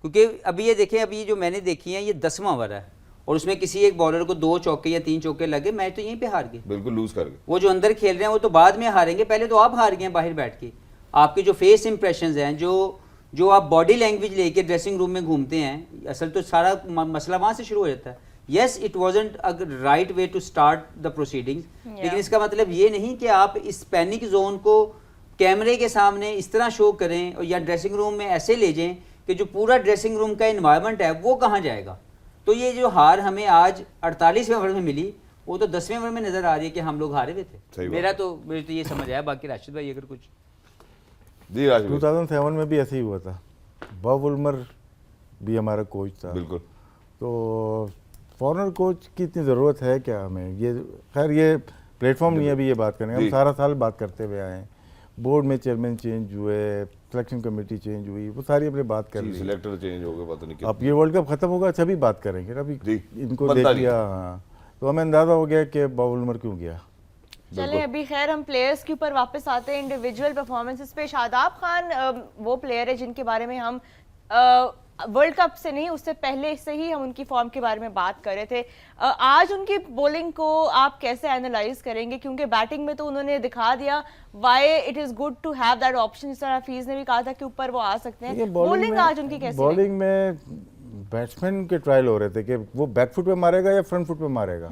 B: क्योंकि अभी ये देखें, अभी जो मैंने देखी है ये 10वां ओवर है और उसमें किसी एक बॉलर को 2 चौके या 3 चौके लगे, मैच तो यहीं पे हार गए।
A: बिल्कुल लूज कर गए।
B: वो जो अंदर खेल रहे हैं वो तो बाद में हारेंगे, पहले तो आप हार गए बाहर बैठ के। आपके जो फेस इंप्रेशंस हैं, जो आप बॉडी लैंग्वेज लेके ड्रेसिंग रूम में घूमते हैं, असल तो सारा मसला वहाँ से शुरू हो जाता है। Yes, it wasn't a right way to start the proceedings, लेकिन इसका मतलब ये नहीं कि आप इस पैनिक जोन को कैमरे के सामने इस तरह शो करें और या ड्रेसिंग रूम में ऐसे ले जाएं कि जो पूरा ड्रेसिंग रूम का इन्वायरमेंट है वो कहाँ जाएगा। तो ये जो हार हमें आज 48वें ओवर में मिली, वो तो 10वें ओवर में नजर आ रही है कि हम लोग हारे हुए थे। मेरा तो ये समझ आया। बाकी राशिद भाई अगर कुछ।
A: जी राशिद भाई।
E: 2007 में भी ऐसे ही हुआ था। बॉब वुलमर भी हमारा कोच था।
A: बिल्कुल।
E: तो फॉरेनर कोच की इतनी ज़रूरत है क्या हमें? ये खैर ये प्लेटफॉर्म नहीं है अभी ये बात करने, हम सारा साल बात करते हुए आए हैं। बोर्ड में चेयरमैन चेंज हुए, सिलेक्शन कमेटी चेंज हुई, वो सारी अपने बात कर ली।
A: सिलेक्टर चेंज हो गए, पता नहीं
E: अब ये वर्ल्ड कप खत्म होगा, अच्छा भी बात करेंगे अभी इनको देख
A: 45
E: लिया। हाँ, तो हमें अंदाजा हो गया कि बॉब वुलमर क्यों गया।
C: चलें, अभी खैर हम प्लेयर्स के ऊपर वापस आते हैं, इंडिविजुअल परफॉर्मेंसेस पे। शादाब खान वो प्लेयर है जिनके बारे में हम वर्ल्ड कप से नहीं, उससे पहले से ही हम उनकी फॉर्म के बारे में बात कर रहे थे। आज उनकी बॉलिंग को आप कैसे एनालाइज करेंगे? क्योंकि बैटिंग में तो उन्होंने दिखा दिया why it is good to have that option. इस तरह हफीज ने भी कहा था कि ऊपर वो आ सकते हैं। बॉलिंग आज उनकी कैसी?
E: बॉलिंग में बैट्समैन के ट्रायल हो रहे थे कि वो बैक फुट पे मारेगा या फ्रंट फुट पे मारेगा।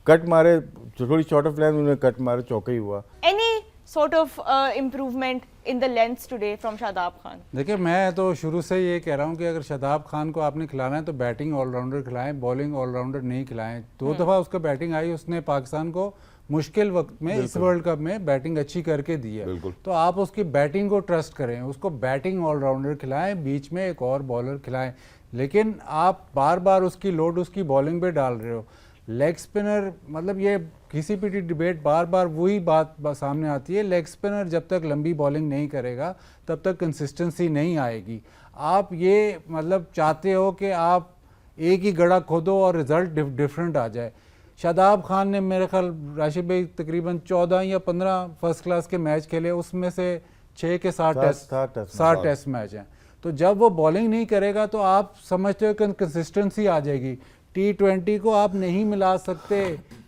E: कट मारे, थोड़ी शॉर्ट ऑफ लेंथ, उन्होंने कट मारे, चौका ही हुआ।
C: Any sort of improvement in the lengths today from Shadab Khan?
D: देखिए, मैं तो शुरू से ये कह रहा हूँ कि अगर शादाब खान को आपने खिलाना है तो बैटिंग ऑलराउंडर खिलाएं, बॉलिंग ऑलराउंडर नहीं खिलाएं। 2 दफ़ा उसका बैटिंग आई, उसने पाकिस्तान को मुश्किल वक्त में इस वर्ल्ड कप में बैटिंग अच्छी करके दी है। तो आप उसकी बैटिंग को ट्रस्ट करें, उसको बैटिंग ऑलराउंडर खिलाएं, बीच में एक और बॉलर खिलाएं। लेकिन आप बार बार उसकी लोड उसकी बॉलिंग पे डाल रहे हो। लेग स्पिनर, मतलब ये किसी भी डिबेट बार बार वही बात सामने आती है, लेग स्पिनर जब तक लंबी बॉलिंग नहीं करेगा तब तक कंसिस्टेंसी नहीं आएगी। आप ये मतलब चाहते हो कि आप एक ही गड़ा खोदो और रिजल्ट डिफरेंट आ जाए। शादाब खान ने मेरे ख्याल राशिद भाई तकरीबन 14 या 15 फर्स्ट क्लास के मैच खेले, उसमें से 6 के 7 टेस्ट मैच हैं। तो जब वो बॉलिंग नहीं करेगा तो आप समझते हो कि कंसिस्टेंसी आ जाएगी। T20 को आप नहीं मिला सकते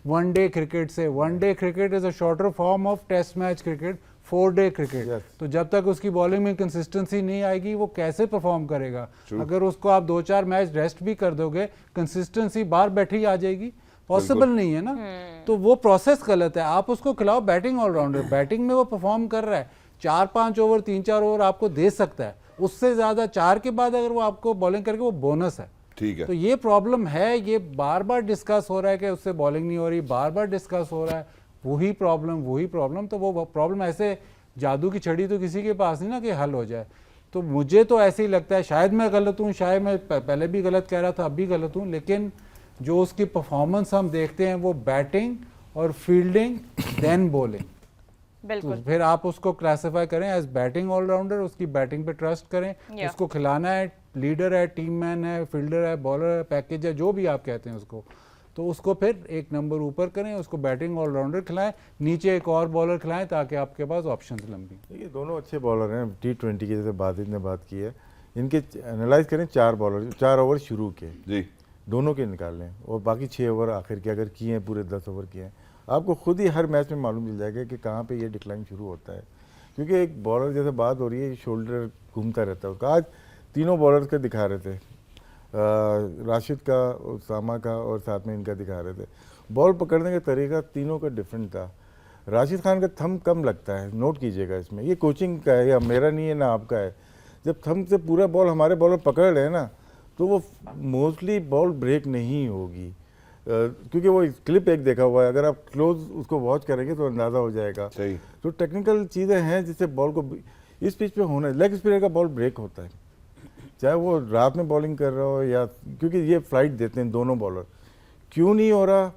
D: वनडे क्रिकेट से। One day cricket is a shorter form of test match cricket, 4-डे क्रिकेट। तो जब तक उसकी बॉलिंग में कंसिस्टेंसी नहीं आएगी वो कैसे परफॉर्म करेगा? अगर उसको आप 2-4 मैच रेस्ट भी कर दोगे, कंसिस्टेंसी बाहर बैठी आ जाएगी, पॉसिबल नहीं है ना। तो वो प्रोसेस गलत है। आप उसको खिलाओ बैटिंग ऑलराउंडर, बैटिंग में वो परफॉर्म कर रहा है, 4-5 ओवर 3-4 ओवर आपको दे सकता है, उससे ज़्यादा 4 के बाद अगर वो आपको बॉलिंग करके वो बोनस है।
A: ठीक है।
D: तो ये प्रॉब्लम है, ये बार बार डिस्कस हो रहा है कि उससे बॉलिंग नहीं हो रही, बार बार डिस्कस हो रहा है, वही प्रॉब्लम। तो वो प्रॉब्लम ऐसे जादू की छड़ी तो किसी के पास नहीं ना कि हल हो जाए। तो मुझे तो ऐसे ही लगता है, शायद मैं गलत हूँ, शायद मैं पहले भी गलत कह रहा था, अब भी गलत हूँ, लेकिन जो उसकी परफॉर्मेंस हम देखते हैं वो बैटिंग और फील्डिंग देन बॉलिंग, तो
C: बिल्कुल
D: फिर आप उसको क्लासिफाई करें एज बैटिंग ऑलराउंडर, उसकी बैटिंग पे ट्रस्ट करें,
C: Yeah.
D: उसको खिलाना है, लीडर है, टीम मैन है, फील्डर है, बॉलर है, पैकेज है, जो भी आप कहते हैं उसको, तो उसको फिर एक नंबर ऊपर करें, उसको बैटिंग ऑलराउंडर खिलाएं, नीचे एक और बॉलर खिलाएं ताकि आपके पास ऑप्शंस लंबी।
E: देखिए दोनों अच्छे बॉलर हैं। T20 की जैसे बातित ने बात की है, इनके एनालाइज करें 4 बॉलर, 4 ओवर शुरू के
A: जी,
E: दोनों के निकाल लें और बाकी 6 ओवर आखिर के अगर किए हैं, पूरे 10 ओवर किए हैं, आपको खुद ही हर मैच में मालूम चल जाएगा कि कहाँ पे ये डिक्लाइन शुरू होता है। क्योंकि एक बॉलर जैसे बात हो रही है, शोल्डर घूमता रहता है उसका। आज तीनों बॉलर के दिखा रहे थे, राशिद का, उसामा का और साथ में इनका दिखा रहे थे। बॉल पकड़ने का तरीका तीनों का डिफरेंट था। राशिद खान का थंब कम लगता है, नोट कीजिएगा इसमें, ये कोचिंग का है या मेरा नहीं है ना आपका है। जब थंब से पूरा बॉल हमारे बॉलर पकड़ रहे हैं ना, तो वो मोस्टली बॉल ब्रेक नहीं होगी, क्योंकि वो क्लिप एक देखा हुआ है, अगर आप क्लोज उसको वॉच करेंगे तो अंदाज़ा हो जाएगा।
A: सही।
E: तो टेक्निकल चीज़ें हैं जिससे बॉल को इस पिच पे होना है। लेग स्पिनर का बॉल ब्रेक होता है, चाहे वो रात में बॉलिंग कर रहा हो या, क्योंकि ये फ्लाइट देते हैं दोनों बॉलर। क्यों नहीं हो रहा,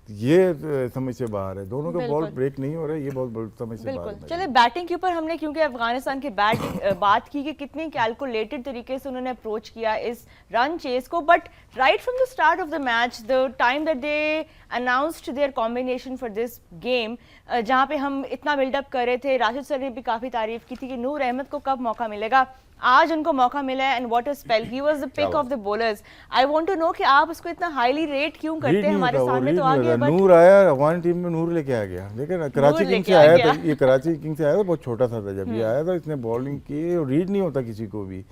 E: ये समझ से बाहर है। दोनों का बॉल
C: बिल्कुल।
E: ब्रेक नहीं हो रहा है, ये बॉल समझ से बाहर
C: बिल्कुल।
E: है।
C: चलिए बैटिंग के ऊपर हमने क्योंकि अफगानिस्तान के बात की कि कितनी कैलकुलेटेड तरीके से उन्होंने अप्रोच किया इस रन चेस को, but right from the start of the match, the time that they announced there combination for this game, जहां पे हम इतना बिल्डअप कर रहे थे, राशिद सर ने भी काफी तारीफ की थी कि नूर अहमद को कब मौका मिलेगा, आज उनको मौका मिला है, and what a spell, he was the pick of the bowlers. I want to know कि आप उसको इतना हाईली रेट क्यों करते
E: रीड
C: हैं,
E: नहीं
C: हमारे
E: होता, वो
C: सामने
E: रीड
C: तो
E: नहीं
C: आ गया,
E: होता।
C: बट
E: नूर आया, अफगान टीम में नूर लेके आ गया। लेकिन कराची किंग
C: लेके
E: से
C: आ
E: आया
C: गया।
E: था, ये कराची किंग से आया था, बहुत छोटा सा था जब ये आया था, इसने बॉलिंग की, और रीड नहीं होता किसी को भी।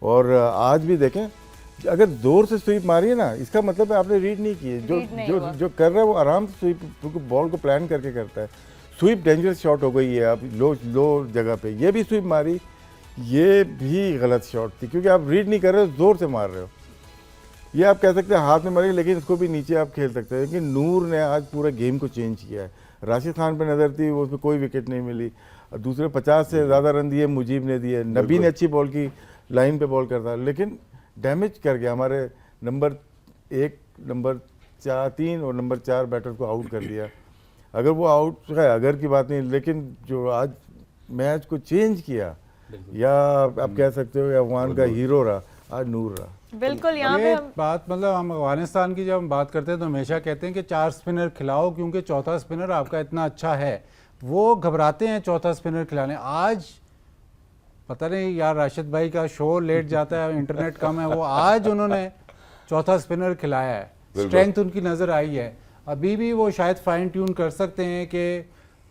E: और आज भी देखें, अगर जोर से स्वीप मारी है ना, इसका मतलब है आपने रीड नहीं की है।
C: Read नहीं हुआ।
E: जो कर रहा है वो आराम से स्वीप बॉल को प्लान करके करता है। स्वीप डेंजरस शॉट हो गई है, आप लो जगह पे ये भी स्वीप मारी, ये भी गलत शॉट थी, क्योंकि आप रीड नहीं कर रहे हो, जोर से मार रहे हो। ये आप कह सकते हैं हाथ में मारेंगे, लेकिन इसको भी नीचे आप खेल सकते हैं। लेकिन नूर ने आज पूरा गेम को चेंज किया है। राशिद खान पे नज़र थी, वो उसमें कोई विकेट नहीं मिली, और दूसरे 50 से ज़्यादा रन दिए मुजीब ने दिए, नबी ने अच्छी बॉल की, लाइन पे बॉल करता, लेकिन डैमेज कर गया हमारे नंबर 1, नंबर 3 और नंबर 4 बैटर को आउट कर दिया। अगर वो आउट है, अगर की बात नहीं, लेकिन जो आज मैच को चेंज किया, या आप कह सकते हो अफगान का हीरो रहा, आज नूर रहा।
C: बिल्कुल यहाँ पे
D: ये
C: हम
D: बात, मतलब हम अफगानिस्तान की जब हम बात करते हैं तो हमेशा कहते हैं कि 4 स्पिनर खिलाओ, क्योंकि चौथा स्पिनर आपका इतना अच्छा है। वो घबराते हैं चौथा स्पिनर खिलाने। आज पता नहीं यार, राशिद भाई का शो लेट जाता है, इंटरनेट कम है, वो आज उन्होंने चौथा स्पिनर खिलाया है, स्ट्रेंथ उनकी नज़र आई है। अभी भी वो शायद फाइन ट्यून कर सकते हैं कि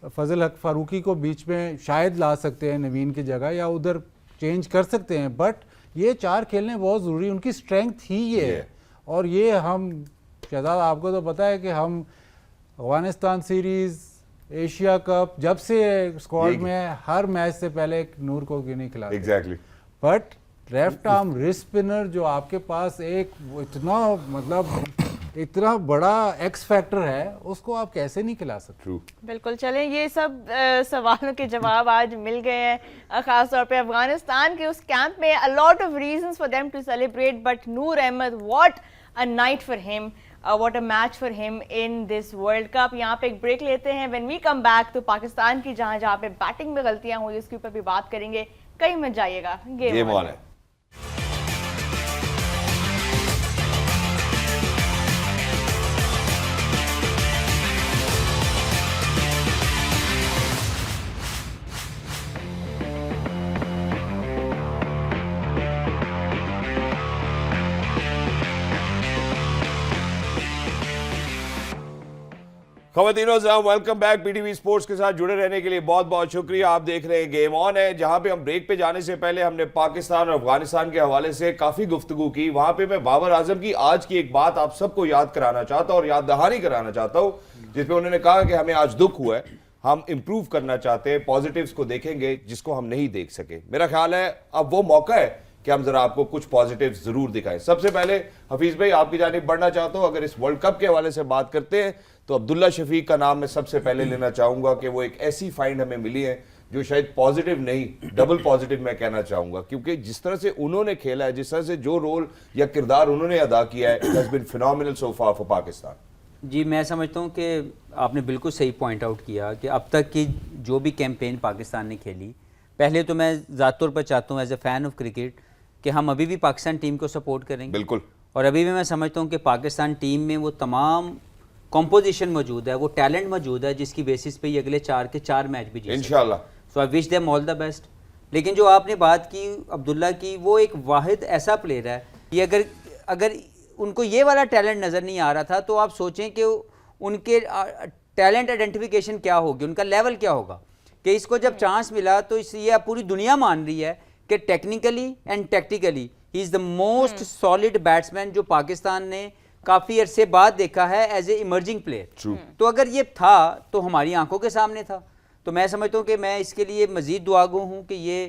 D: फजल हक फारूकी को बीच में शायद ला सकते हैं नवीन की जगह, या उधर चेंज कर सकते हैं, बट ये 4 खेलने बहुत ज़रूरी, उनकी स्ट्रेंथ ही ये है। और ये हम शहजाद, आपको तो पता है कि हम अफगानिस्तान सीरीज़, एशिया कप, जब से स्क्वाड में है, हर मैच से पहले नूर को नहीं खिलाते।
A: Exactly.
D: But left arm wrist spinner जो आपके पास एक वो इतना, मतलब इतना बड़ा एक्स फैक्टर है, उसको आप कैसे नहीं खिला सकते।
A: ट्रू।
C: बिल्कुल। चलें, ये सब सवालों के जवाब आज मिल गए हैं, खासतौर पे अफगानिस्तान के उस कैंप में। A lot of reasons for them to celebrate, but Noor Ahmad, what a night for him, what a match for him in this World Cup. यहाँ पे एक ब्रेक लेते हैं। व्हेन वी कम बैक तो पाकिस्तान की जहाँ पे बैटिंग में गलतियां हुई उसके ऊपर भी बात करेंगे। कहीं मत जाइएगा, गेम ऑन है। खवातीनो साहब, वेलकम बैक। पीटीवी स्पोर्ट्स के साथ जुड़े रहने के लिए बहुत बहुत शुक्रिया। आप देख रहे हैं गेम ऑन है, जहां पे हम ब्रेक पे जाने से पहले हमने पाकिस्तान और अफगानिस्तान के हवाले से काफी गुफ्तगू की। वहां पे मैं बाबर आजम की आज की एक बात आप सबको याद कराना चाहता हूं और याद दहानी कराना चाहता हूं, जिसपे उन्होंने कहा कि हमें आज दुख हुआ है
A: हम इंप्रूव करना चाहते हैं, पॉजिटिव्स को देखेंगे जिसको हम नहीं देख सके। मेरा ख्याल है अब वो मौका है कि हम जरा आपको कुछ पॉजिटिव्स जरूर दिखाएं। सबसे पहले हफीज भाई आपकी जानिब बढ़ना चाहता हूं, अगर इस वर्ल्ड कप के हवाले से बात करते हैं तो अब्दुल्ला शफीक का नाम मैं सबसे पहले लेना चाहूंगा कि वो एक ऐसी फाइंड हमें मिली है जो शायद पॉजिटिव नहीं डबल पॉजिटिव मैं कहना चाहूंगा, क्योंकि जिस तरह से उन्होंने खेला है, जिस तरह से जो रोल या किरदार उन्होंने अदा किया है, it has been phenomenal so far for Pakistan.
B: जी, मैं समझता हूँ कि आपने बिल्कुल सही पॉइंट आउट किया कि अब तक की जो भी कैंपेन पाकिस्तान ने खेली, पहले तो मैं ज़ात तौर पर चाहता हूँ as a fan of cricket कि हम अभी भी पाकिस्तान टीम को सपोर्ट करेंगे।
A: बिल्कुल। और
B: अभी भी मैं समझता हूँ कि पाकिस्तान टीम में वो तमाम कॉम्पोजिशन मौजूद है, वो टैलेंट मौजूद है जिसकी बेसिस पे ये अगले 4 के 4 मैच भी जीत
A: इंशाल्लाह।
B: So I wish them all the best. लेकिन जो आपने बात की अब्दुल्ला की, वो एक वाहिद ऐसा प्लेयर है कि अगर उनको ये वाला टैलेंट नज़र नहीं आ रहा था तो आप सोचें कि उनके टैलेंट आइडेंटिफिकेशन क्या होगी, उनका लेवल क्या होगा, कि इसको जब चांस मिला तो ये पूरी दुनिया मान रही है कि technically and tactically he is the most solid batsman जो पाकिस्तान ने काफ़ी अरसे बाद देखा है एज ए इमर्जिंग प्लेयर। तो अगर ये था तो हमारी आंखों के सामने था। तो मैं समझता हूँ कि मैं इसके लिए मज़ीद दुआगो हूँ कि ये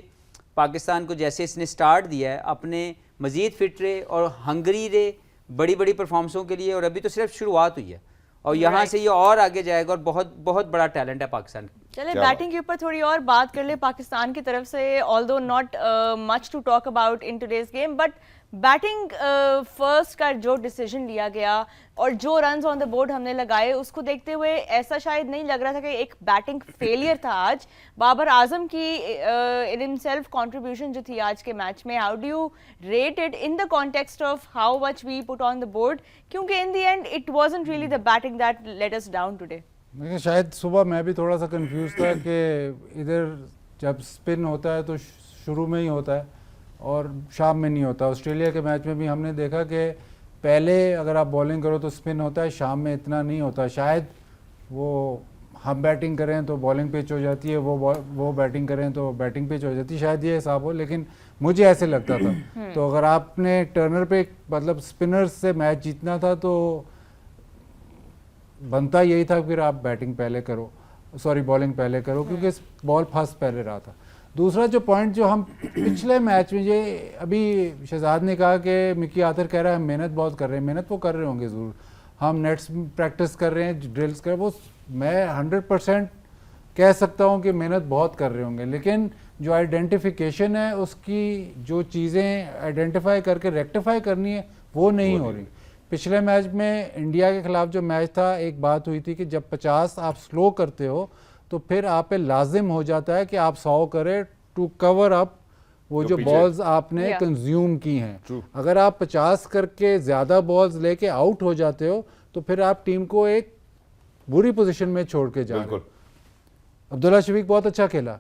B: पाकिस्तान को जैसे इसने स्टार्ट दिया है अपने मज़ीद फिट रहे और हंगरी रहे बड़ी बड़ी परफॉर्मेंसों के लिए, और अभी तो सिर्फ शुरुआत हुई है और यहाँ से ये और आगे जाएगा और बहुत बहुत बड़ा टैलेंट है पाकिस्तान।
C: चले बैटिंग के ऊपर थोड़ी और बात कर ले पाकिस्तान की तरफ से, although not much to talk about in today's game, but batting first का जो डिसीजन लिया गया और जो रन्स ऑन द बोर्ड हमने लगाए उसको देखते हुए ऐसा शायद नहीं लग रहा था कि एक बैटिंग फेलियर था आज। बाबर आजम की इन हिमसेल्फ कंट्रीब्यूशन जो थी आज के मैच में, how do you rate it in the context of how much we put on the board, क्योंकि in the end it wasn't really the batting that let us down today.
D: देखिए शायद सुबह मैं भी थोड़ा सा कंफ्यूज था कि इधर जब स्पिन होता है तो शुरू में ही होता है और शाम में नहीं होता। ऑस्ट्रेलिया के मैच में भी हमने देखा कि पहले अगर आप बॉलिंग करो तो स्पिन होता है, शाम में इतना नहीं होता। शायद वो हम बैटिंग करें तो बॉलिंग पिच हो जाती है, वो बैटिंग करें तो बैटिंग पिच हो जाती है, शायद ये हिसाब हो, लेकिन मुझे ऐसे लगता था। तो अगर आपने टर्नर पे मतलब स्पिनर्स से मैच जीतना था तो बनता यही था फिर आप बैटिंग पहले करो, सॉरी बॉलिंग पहले करो, क्योंकि बॉल फर्स्ट पहले रहा था। दूसरा जो पॉइंट जो हम पिछले मैच में, ये अभी शहजाद ने कहा कि मिकी आर्थर कह रहा है हम मेहनत बहुत कर रहे हैं, मेहनत वो कर रहे होंगे ज़रूर, हम नेट्स प्रैक्टिस कर रहे हैं, ड्रिल्स कर, वो मैं 100% कह सकता हूँ कि मेहनत बहुत कर रहे होंगे, लेकिन जो आइडेंटिफिकेशन है उसकी जो चीज़ें आइडेंटिफाई करके रेक्टिफाई करनी है वो नहीं हो रही। पिछले मैच में इंडिया के खिलाफ जो मैच था, एक बात हुई थी कि जब 50 आप स्लो करते हो तो फिर आप पे लाजिम हो जाता है कि आप 100 करें टू कवर अप वो जो बॉल्स आपने कंज्यूम की हैं। अगर आप 50 करके ज़्यादा बॉल्स लेके आउट हो जाते हो तो फिर आप टीम को एक बुरी पोजीशन में छोड़ के जा रहे हो। अब्दुल्ला शफीक बहुत अच्छा खेला,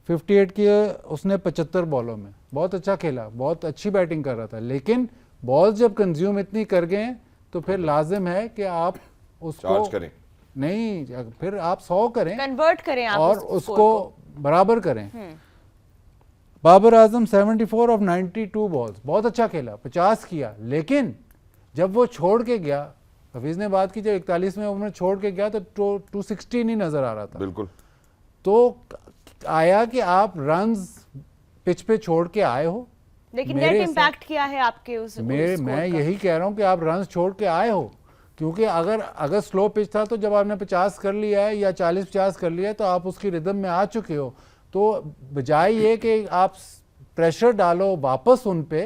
D: 58 की उसने 75 बॉलों में बहुत अच्छा खेला, बहुत अच्छी बैटिंग कर रहा था, लेकिन बॉल्स जब कंज्यूम इतनी कर गए तो फिर लाजिम है कि आप उसको करें। नहीं, फिर आप 100 करें, कन्वर्ट करें आप और उसको बराबर करें। बाबर आजम 74 ऑफ 92 बॉल्स बहुत अच्छा खेला, 50 किया, लेकिन जब वो छोड़ के गया, हफीज ने बात की, जब 41वें ओवर में छोड़ के गया तो 216 ही नजर आ रहा था। बिल्कुल। तो आया कि आप रन्स पिच पे छोड़ के आए हो,
C: लेकिन नेट इम्पैक्ट क्या है आपके उस
D: मैं यही कह रहा हूं कि आप रन्स छोड़ के आए हो, क्योंकि अगर स्लो पिच था तो जब आपने 50 कर लिया है या 40-50 कर लिया है तो आप उसकी रिदम में आ चुके हो। तो बजाय ये कि आप प्रेशर डालो वापस उन पे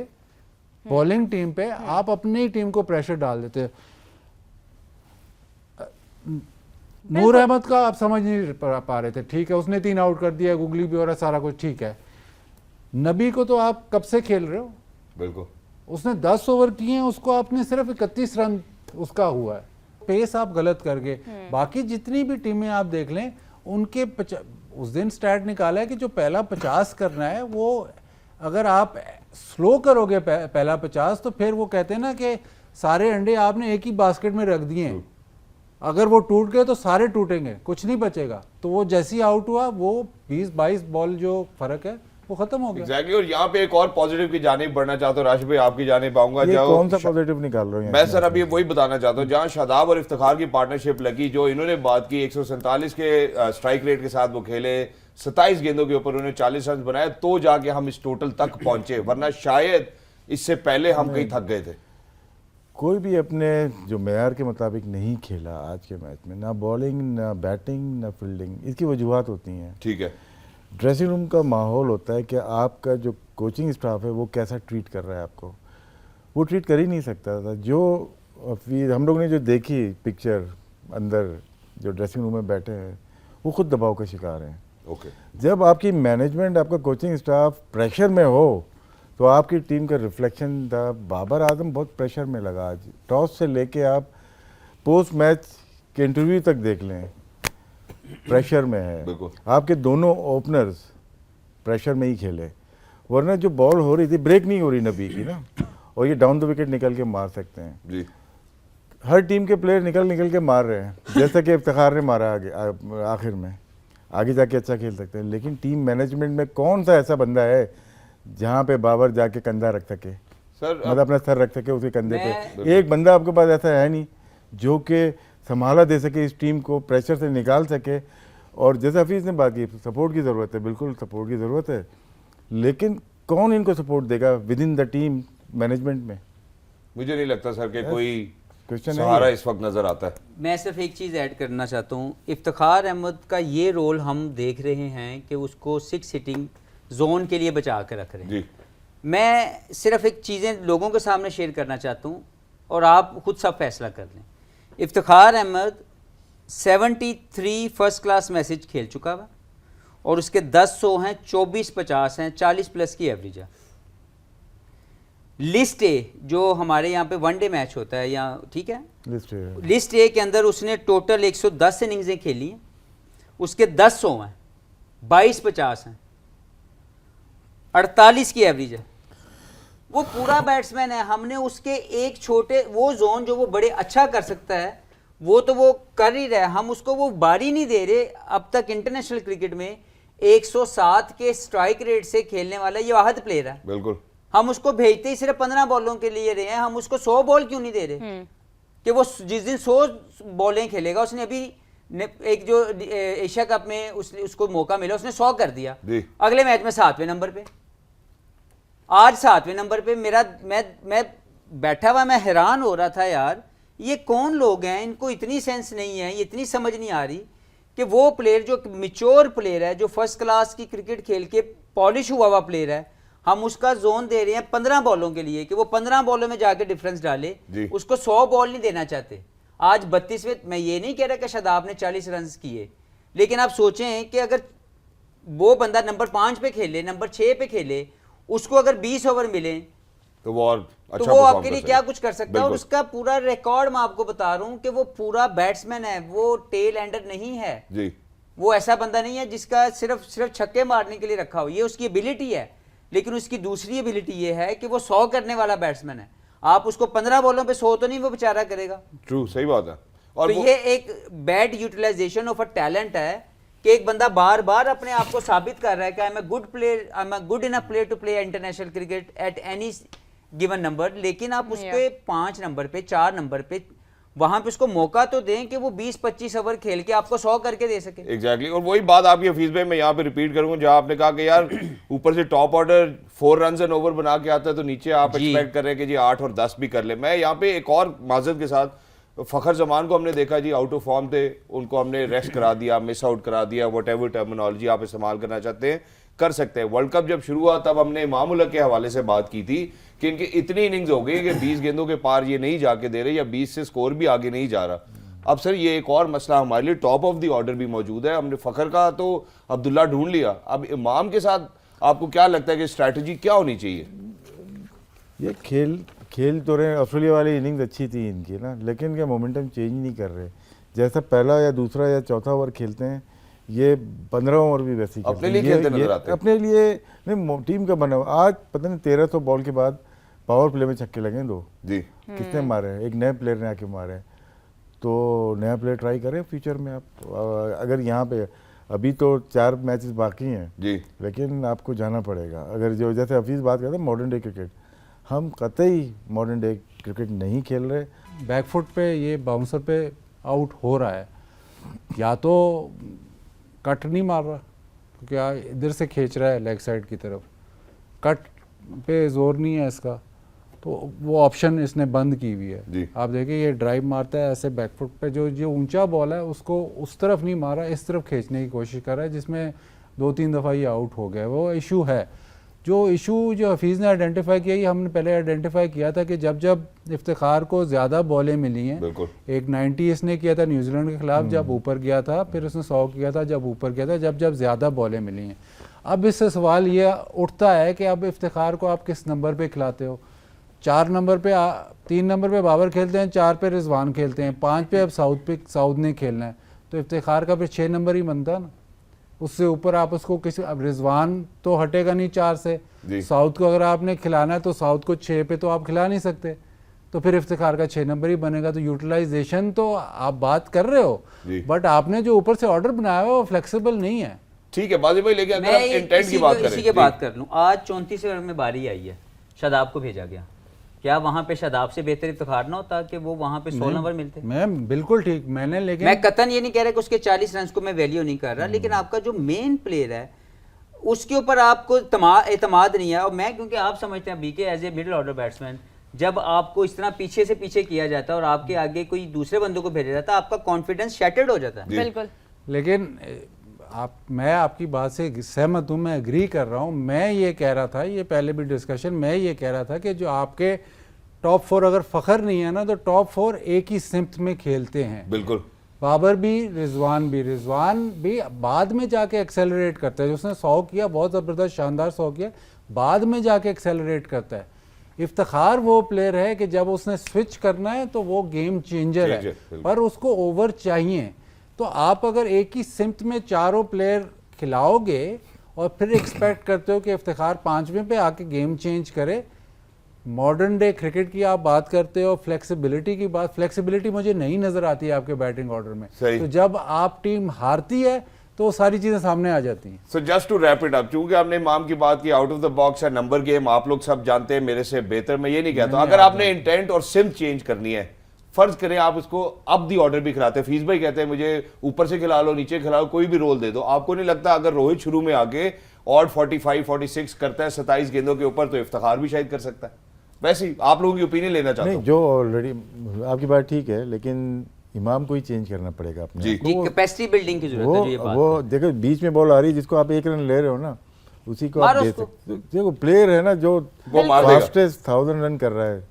D: बॉलिंग टीम पे, आप अपनी टीम को प्रेशर डाल देते। नूर अहमद का आप समझ नहीं पा रहे थे, ठीक है उसने 3 आउट कर दिया, गुगली भी हो रहा, सारा कुछ ठीक है। नबी को तो आप कब से खेल रहे हो, बिल्कुल उसने 10 ओवर किए हैं, उसको आपने सिर्फ 31 रन उसका हुआ है, पेस आप गलत कर गए। बाकी जितनी भी टीमें आप देख लें उनके उस दिन स्टैट निकाला है कि जो पहला 50 करना है वो अगर आप स्लो करोगे पहला 50 तो फिर वो कहते हैं ना कि सारे अंडे आपने एक ही बास्केट में रख दिए हैं, अगर वो टूट गए तो सारे टूटेंगे, कुछ नहीं बचेगा। तो वो जैसे ही आउट हुआ वो 20-22 बॉल जो फर्क है वो खत्म हो गया।
A: एग्जैक्टली। और यहाँ पे एक और पॉजिटिव की जानिब बढ़ना चाहता हूँ, राशिद भाई आपकी जानिब आऊंगा।
E: ये
A: जाओ
E: कौन सा पॉजिटिव निकाल रहे हो
A: मैं सर अभी वही बताना चाहता हूँ, जहाँ शादाब और इफ्तिखार की पार्टनरशिप लगी, जो इन्होंने बात की 147 के स्ट्राइक रेट के साथ वो खेले, 27 गेंदों के ऊपर उन्होंने 40 रन बनाए, तो जाके हम इस टोटल तक पहुंचे, वरना शायद इससे पहले हम कहीं थक गए थे।
E: कोई भी अपने जो मेयार के मुताबिक नहीं खेला आज के मैच में, ना बॉलिंग ना बैटिंग ना फील्डिंग, इसकी वजूहत होती हैं।
A: ठीक है,
E: ड्रेसिंग रूम का माहौल होता है कि आपका जो कोचिंग स्टाफ है वो कैसा ट्रीट कर रहा है आपको, वो ट्रीट कर ही नहीं सकता था। जो फिर हम लोग ने जो देखी पिक्चर अंदर जो ड्रेसिंग रूम में बैठे हैं वो खुद दबाव का शिकार हैं।
A: ओके।
E: जब आपकी मैनेजमेंट आपका कोचिंग स्टाफ प्रेशर में हो तो आपकी टीम का रिफ्लेक्शन था। बाबर आजम बहुत प्रेशर में लगा आज, टॉस से लेके आप पोस्ट मैच के इंटरव्यू तक देख लें, प्रेशर में है।
A: बिल्कुल।
E: आपके दोनों ओपनर्स प्रेशर में ही खेले, वरना जो बॉल हो रही थी ब्रेक नहीं हो रही नबी की ना, और ये डाउन द विकेट निकल के मार सकते हैं।
A: जी।
E: हर टीम के प्लेयर निकल के मार रहे हैं, जैसा कि इफ्तिखार ने मारा आगे आखिर में, आगे जाके अच्छा खेल सकते हैं। लेकिन टीम मैनेजमेंट में कौन सा ऐसा बंदा है जहाँ पे बाबर जाके कंधा रख सके,
A: सर
E: मतलब अपना सर रख सके उसके कंधे पे। एक बंदा आपके पास ऐसा है नहीं जो कि संभाला दे सके इस टीम को, प्रेशर से निकाल सके। और जैसे हफीज़ ने बात की, सपोर्ट की ज़रूरत है, बिल्कुल सपोर्ट की ज़रूरत है, लेकिन कौन इनको सपोर्ट देगा with in the team management में?
A: मुझे नहीं लगता सर कि कोई
E: क्वेश्चन
A: सहारा इस वक्त नजर आता है।
B: मैं सिर्फ एक चीज़ ऐड करना चाहता हूँ, इफ्तिखार अहमद का ये रोल हम देख रहे हैं कि उसको 6 हिटिंग जोन के लिए बचा कर रख रहे हैं।
A: जी।
B: मैं सिर्फ एक चीज़ें लोगों के सामने शेयर करना चाहता हूँ और आप खुद सब फैसला कर लें। Iftikhar Ahmed 73 first class matches खेल चुका है और उसके 10 100 हैं, 24-50 हैं, 40 प्लस की एवरेज है। लिस्ट ए जो हमारे यहाँ पे वनडे मैच होता है या ठीक है, लिस्ट ए के अंदर उसने टोटल 110 इनिंग्सें खेली हैं, उसके 10 100 हैं, 22-50 हैं, 48 की एवरेज है। वो पूरा बैट्समैन है। हमने उसके एक छोटे वो जोन जो वो बड़े अच्छा कर सकता है वो तो वो कर ही रहा है, हम उसको वो बारी नहीं दे रहे। अब तक इंटरनेशनल क्रिकेट में 107 के स्ट्राइक रेट से खेलने वाला ये वाहिद प्लेयर है।
A: बिल्कुल।
B: हम उसको भेजते ही सिर्फ 15 बॉलों के लिए रहे हैं, हम उसको 100 बॉल क्यों नहीं दे रहे कि वो जिस दिन 100 बॉलें खेलेगा। उसने अभी एक जो एशिया कप में उसको मौका मिला, उसने 100 कर दिया, अगले मैच में 7वें नंबर पे, आज 7वें नंबर पे। मैं बैठा हुआ मैं हैरान हो रहा था, यार ये कौन लोग हैं, इनको इतनी सेंस नहीं है, इतनी समझ नहीं आ रही कि वो प्लेयर जो मिच्योर प्लेयर है, जो फर्स्ट क्लास की क्रिकेट खेल के पॉलिश हुआ प्लेयर है, हम उसका जोन दे रहे हैं 15 बॉलों के लिए कि वो 15 बॉलों में जाके डिफरेंस डाले, उसको 100 बॉल नहीं देना चाहते। आज 32वें, मैं ये नहीं कह रहा कि शादाब ने 40 रन किए, लेकिन आप सोचें कि अगर वो बंदा नंबर 5 पे खेले, नंबर 6 पे खेले, उसको अगर 20 ओवर मिले
A: तो वो और अच्छा,
B: तो वो आपके लिए क्या कुछ कर सकता है। और उसका पूरा रिकॉर्ड मैं आपको बता रहा हूं कि वो पूरा बैट्समैन है, वो टेल एंडर नहीं है
A: जी।
B: वो ऐसा बंदा नहीं है जिसका सिर्फ छक्के मारने के लिए रखा हो, ये उसकी एबिलिटी है। लेकिन उसकी दूसरी एबिलिटी ये है कि वो 100 करने वाला बैट्समैन है। आप उसको 15 बॉलों पे 100 तो नहीं वो बेचारा करेगा।
A: ट्रू, सही बात है। और
B: तो ये एक bad utilization of a talent है कि एक बंदा बार बार अपने आप को साबित कर रहा है कि I am a good player, I am a good enough player to play international cricket at any given number, लेकिन आप उसके 5 नंबर पे, 4 नंबर पे, वहां पे उसको मौका तो दें कि वो 20-25 ओवर खेल के आपको 100 करके दे सके।
A: एग्जैक्टली। और वही बात आपकी हफीज भाई मैं यहाँ पे रिपीट करूंगा, जहां आपने कहा कि यार ऊपर से top order 4 run and over बना के आता है, तो नीचे आप एक्सपेक्ट कर रहे हैं कि जी 8 और 10 भी कर ले। मैं यहाँ पे एक और माजरत के साथ, फखर जमान को हमने देखा जी आउट ऑफ फॉर्म थे, उनको हमने रेस्ट करा दिया, मिस आउट करा दिया, वट एवर टर्मिनोलॉजी आप इस्तेमाल करना चाहते हैं कर सकते हैं। वर्ल्ड कप जब शुरू हुआ तब हमने इमाम उल हक के हवाले से बात की थी कि इनकी इतनी इनिंग्स हो गई कि 20 गेंदों के पार ये नहीं जाके दे रहे, या 20 से स्कोर भी आगे नहीं जा रहा। अब सर ये एक और मसला हमारे लिए टॉप ऑफ द ऑर्डर भी मौजूद है। हमने फखर का तो अब्दुल्ला ढूंढ लिया, अब इमाम के साथ आपको क्या लगता है कि स्ट्रैटेजी क्या होनी चाहिए?
E: ये खेल तो रहे, ऑस्ट्रेलिया वाली इनिंग्स अच्छी थी इनकी ना, लेकिन इनका मोमेंटम चेंज नहीं कर रहे। जैसा पहला या दूसरा या चौथा ओवर खेलते हैं, ये 15 ओवर भी वैसे ही
A: अपने लिए खेलते नजर आते हैं।
E: अपने लिए नहीं, टीम का बना। आज पता नहीं 1300 बॉल के बाद पावर प्ले में छक्के लगे 2
A: जी।
E: किसने मारे? एक नए प्लेयर ने आके मारे। तो नया प्लेयर ट्राई करें फ्यूचर में आप, अगर यहाँ पे अभी तो 4 मैचेस बाकी हैं
A: जी
E: लेकिन आपको जाना पड़ेगा। अगर जो जैसे हफीज़ बात करते हैं मॉडर्न डे क्रिकेट, हम कतई मॉडर्न डे क्रिकेट नहीं खेल रहे।
D: बैकफुट पे ये बाउंसर पे आउट हो रहा है, या तो कट नहीं मार रहा क्योंकि इधर से खींच रहा है लेग साइड की तरफ, कट पे जोर नहीं है इसका, तो वो ऑप्शन इसने बंद की हुई
A: जी।
D: है। आप देखिए ये ड्राइव मारता है ऐसे बैकफुट पे, जो ऊंचा बॉल है उसको उस तरफ नहीं मारा, इस तरफ खींचने की कोशिश कर रहा है, जिसमें 2-3 दफ़ा ये आउट हो गया। वो इशू है, जो इशू जो हफीज़ ने आइडेंटिफाई किया, ये हमने पहले आइडेंटिफाई किया था कि जब जब इफ्तिखार को ज़्यादा बॉलें मिली हैं,
A: बिल्कुल।
D: एक 90 इसने किया था न्यूजीलैंड के खिलाफ जब ऊपर गया था, फिर उसने 100 किया था जब ऊपर गया था, जब जब ज़्यादा बॉलें मिली हैं। अब इससे सवाल ये उठता है कि अब इफ्तिखार को आप किस नंबर पे खिलाते हो। 4 नंबर पे 3 नंबर पे बाबर खेलते हैं, 4 पे रिजवान खेलते हैं, 5 पे अब साउथ ने खेलना है, तो इफ्तिखार का फिर 6 नंबर ही बनता ना। उससे ऊपर आप उसको किसी, अब रिजवान तो हटेगा नहीं 4 से, साउथ को अगर आपने खिलाना है तो साउथ को 6 पे तो आप खिला नहीं सकते, तो फिर इफ्तिखार का 6 नंबर ही बनेगा। तो यूटिलाइजेशन तो आप बात कर रहे हो, बट आपने जो ऊपर से ऑर्डर बनाया हुआ वो फ्लेक्सिबल नहीं है।
A: ठीक है बाजी भाई, लेकिन अगर
B: मैं
A: आप इंटेंट की बात करें,
B: इसी की बात कर लूं, आज 34 ओवर में बारी आई है, शादाब को भेजा गया, क्या वहां पे शादाब से बेहतर इफ्तिखार ना होता कि वो वहां पे 16 नंबर मिलते?
D: मैं बिल्कुल ठीक, मैंने, लेकिन
B: मैं कतन ये नहीं कह रहा कि उसके 40 रन को मैं वैल्यू नहीं कर रहा, लेकिन आपका जो मेन प्लेयर है उसके ऊपर आपको एतमाद नहीं है। और मैं, क्योंकि आप समझते हैं बीके as a middle order batsman, जब आपको इस तरह पीछे से पीछे किया जाता है और आपके आगे कोई दूसरे बंदों को भेजा जाता है, आपका कॉन्फिडेंस शैटर्ड हो जाता है।
C: बिल्कुल।
D: लेकिन मैं आपकी बात से सहमत हूँ, मैं एग्री कर रहा हूँ। मैं ये कह रहा था, ये पहले भी डिस्कशन, मैं ये कह रहा था कि जो आपके टॉप 4 अगर फ़खर नहीं है ना, तो टॉप 4 एक ही सिम्त में खेलते हैं।
A: बिल्कुल।
D: बाबर भी, रिजवान भी बाद में जाके एक्सेलरेट करता है। जो उसने 100 किया, बहुत ज़बरदस्त शानदार 100 किया, बाद में जाके एक्सेलरेट करता है। इफ्तिखार वो प्लेयर है कि जब उसने स्विच करना है तो वो गेम चेंजर है, पर उसको ओवर चाहिए। तो आप अगर एक ही सिम्त में चारों प्लेयर खिलाओगे और फिर एक्सपेक्ट करते हो कि इफ्तिखार 5वें पे आके गेम चेंज करे, मॉडर्न डे क्रिकेट की आप बात करते हो, फ्लेक्सिबिलिटी की बात, फ्लेक्सिबिलिटी मुझे नहीं नजर आती है आपके बैटिंग ऑर्डर में। तो जब आप टीम हारती है तो सारी चीजें सामने आ जाती हैं।
A: So just to wrap it up, चूंकि आपने इमाम की बात की, आउट ऑफ द बॉक्स है नंबर गेम, आप लोग सब जानते हैं मेरे से बेहतर, मैं ये नहीं कहता। अगर आपने इंटेंट और सिम चेंज करनी है, फर्ज करें आप इसको अब दी ऑर्डर भी खिलाते हैं, फीस भाई कहते हैं मुझे ऊपर से खिला लो, नीचे खिला लो, कोई भी रोल दे दो, आपको नहीं लगता अगर रोहित शुरू में आके ऑड 45-46 करता है 27 गेंदों के ऊपर, तो इफ्तिखार भी शायद कर सकता है? वैसे ही आप लोगों की ओपिनियन लेना चाहता हूं।
E: नहीं, जो ऑलरेडी आपकी बात ठीक है, लेकिन इमाम को ही चेंज करना पड़ेगा अपने
A: जी।
B: कैपेसिटी बिल्डिंग की जरूरत है। जो ये बात
E: वो देखो बीच में बॉल आ रही है, जिसको आप 1 रन ले रहे हो ना, उसी को आप
B: मारो
E: दे
B: उसको।
E: सकते। देखो प्लेयर है ना जो
A: वो मार देगा।
E: फास्टेस्ट 1000 रन कर रहा है,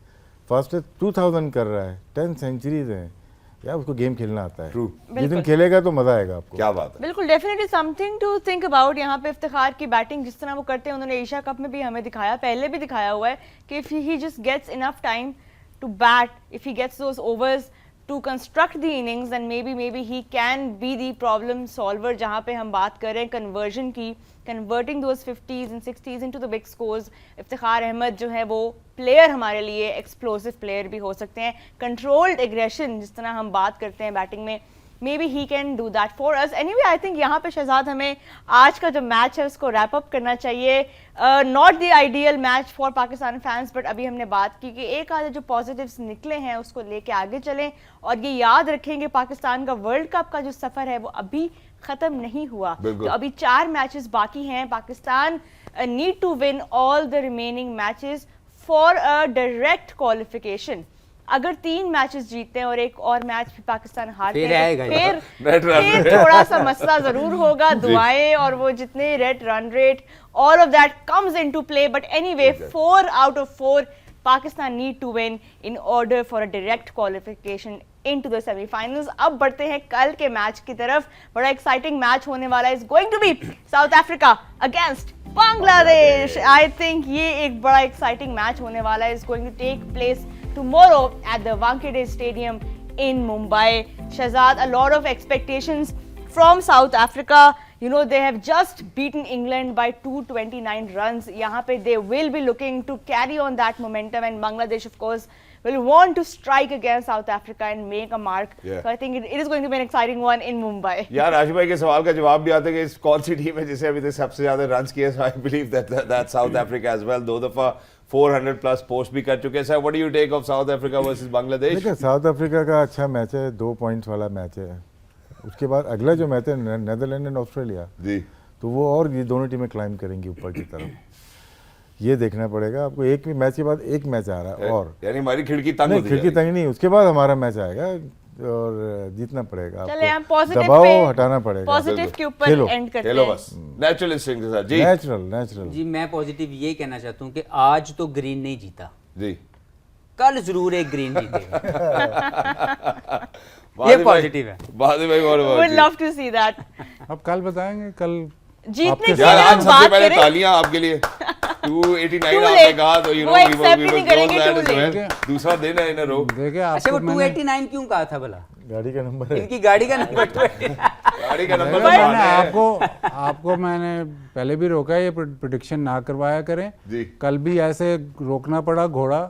E: फास्टेस्ट 2000 कर रहा है, 10 सेंचुरीज हैं यार, उसको गेम खेलना आता है।
A: True।
E: जिस दिन खेलेगा तो मजा आएगा आपको।
A: क्या बात है।
C: बिल्कुल, definitely something to think about. यहाँ पे इफ्तिखार की बैटिंग जिस तरह वो करते हैं, उन्होंने एशिया कप में भी हमें दिखाया, पहले भी दिखाया हुआ है कि if he just gets enough time to bat, if he gets those overs to construct the innings, and maybe he can be the problem solver। जहाँ पे हम बात कर रहे हैं कन्वर्जन की, converting those 50s and 60s into the big scores, Iftikhar Ahmad जो है वो प्लेयर हमारे लिए एक्सप्लोसिव प्लेयर भी हो सकते हैं। कंट्रोल्ड एग्रेशन जिस तरह हम बात करते हैं बैटिंग में, maybe he can do that for us। Anyway, I think यहाँ पे शहजाद हमें आज का जो मैच है उसको रैप अप करना चाहिए। Not the ideal match for Pakistan fans, but अभी हमने बात की कि एक आधे जो पॉजिटिव्स निकले हैं उसको लेके आगे चलें, और ये याद रखें कि पाकिस्तान का वर्ल्ड कप का जो सफ़र है वो अभी ख़त्म नहीं हुआ। तो अभी 4 मैचेस बाकी हैं। Pakistan need to win all the remaining matches for a direct qualification. अगर 3 मैचेस जीतते हैं और एक और मैच भी पाकिस्तान हारते हैं, फिर थोड़ा सा मसला जरूर होगा। दुआएं और वो जितने run rate, all of that comes into play. But anyway, 4 out of 4 Pakistan need to win in order for a direct qualification into the semifinals. अब बढ़ते हैं कल के मैच की तरफ। बड़ा एक्साइटिंग मैच होने वाला है। Is going to be South Africa against Bangladesh. I think ये एक बड़ा एक्साइटिंग मैच होने वाला है। Is going to take place tomorrow at the Wankhede Stadium in Mumbai। Shahzad, a lot of expectations from South Africa। You know, they have just beaten England by 229 runs. यहाँ पे they will be looking to carry on that momentum, and Bangladesh, of course, will want to strike against South Africa and make a mark.
A: Yeah.
C: So I think it is going to be an exciting one in Mumbai.
A: यार आशिफ भाई के सवाल का जवाब भी आता है कि इस कौन सी टीम है जिसे अभी तक सबसे ज्यादा रन्स किए. So I believe that South Africa as well. दो दफा 400 प्लस पोस्ट भी कर चुके हैं. Sir, what do you take of South Africa versus Bangladesh?
E: देखिए साउथ अफ्रीका का अच्छा मैच है, 2 पॉइंट्स वाला मैच है. उसके बाद अगला जो मैच है नेदरलैंड एंड ऑस्ट्रेलिया,
A: जी,
E: तो वो और ये दोनों टीमें क्लाइम करेंगी ऊपर की तरफ. ये देखना पड़ेगा आपको. एक भी मैच के बाद एक मैच आ रहा है और
A: यानी हमारी खिड़की तंग
E: नहीं,
A: होती
E: खिड़की
A: जा रही
E: तंग नहीं, उसके बाद हमारा मैच आएगा और जीतना पड़ेगा.
C: चले हम
E: आपको
C: पॉजिटिव
E: दबाव
C: पे
E: हटाना पड़ेगा.
C: पॉजिटिव के ऊपर
E: खेलो,
C: एंड करते
A: खेलो
C: हैं.
A: बस नेचुरल इंस्टिंक्ट के साथ. जी
E: नेचुरल
B: जी, मैं पॉजिटिव ये कहना चाहता हूँ कि आज तो ग्रीन नहीं जीता,
A: जी,
B: कल जरूर एक ग्रीन जीतेगा.
A: वादी
B: ये
A: भाई-
B: पॉजिटिव है.
A: वादी भाई बहुत
C: Would love to see that.
D: अब कल बताएंगे, कल
C: जीतने
D: आपके
C: की
A: यार
C: अगर
A: आज
C: हम
A: सबसे
C: बात
A: पहले
C: करें,
A: तालियां आपके लिए. 289
C: Too
A: आपने
C: late.
A: कहा तो यू नो
C: वो accept ही नहीं करेंगे, too late.
A: दूसरा दिन है इन रो.
D: देखिए
B: अच्छा, वो
D: आपको मैंने
B: 289 क्यों कहा था भला?
E: गाड़ी का नंबर है.
B: इनकी गाड़ी का नंबर 289.
A: गाड़ी का नंबर
D: देखिए,
A: तो
D: मैंने
A: माने हैं.
D: आपको मैंने पहले भी रोका है, ये प्रिडिक्शन ना करवाया करें.
A: जी.
D: कल भी ऐसे रोकना पड़ा घोड़ा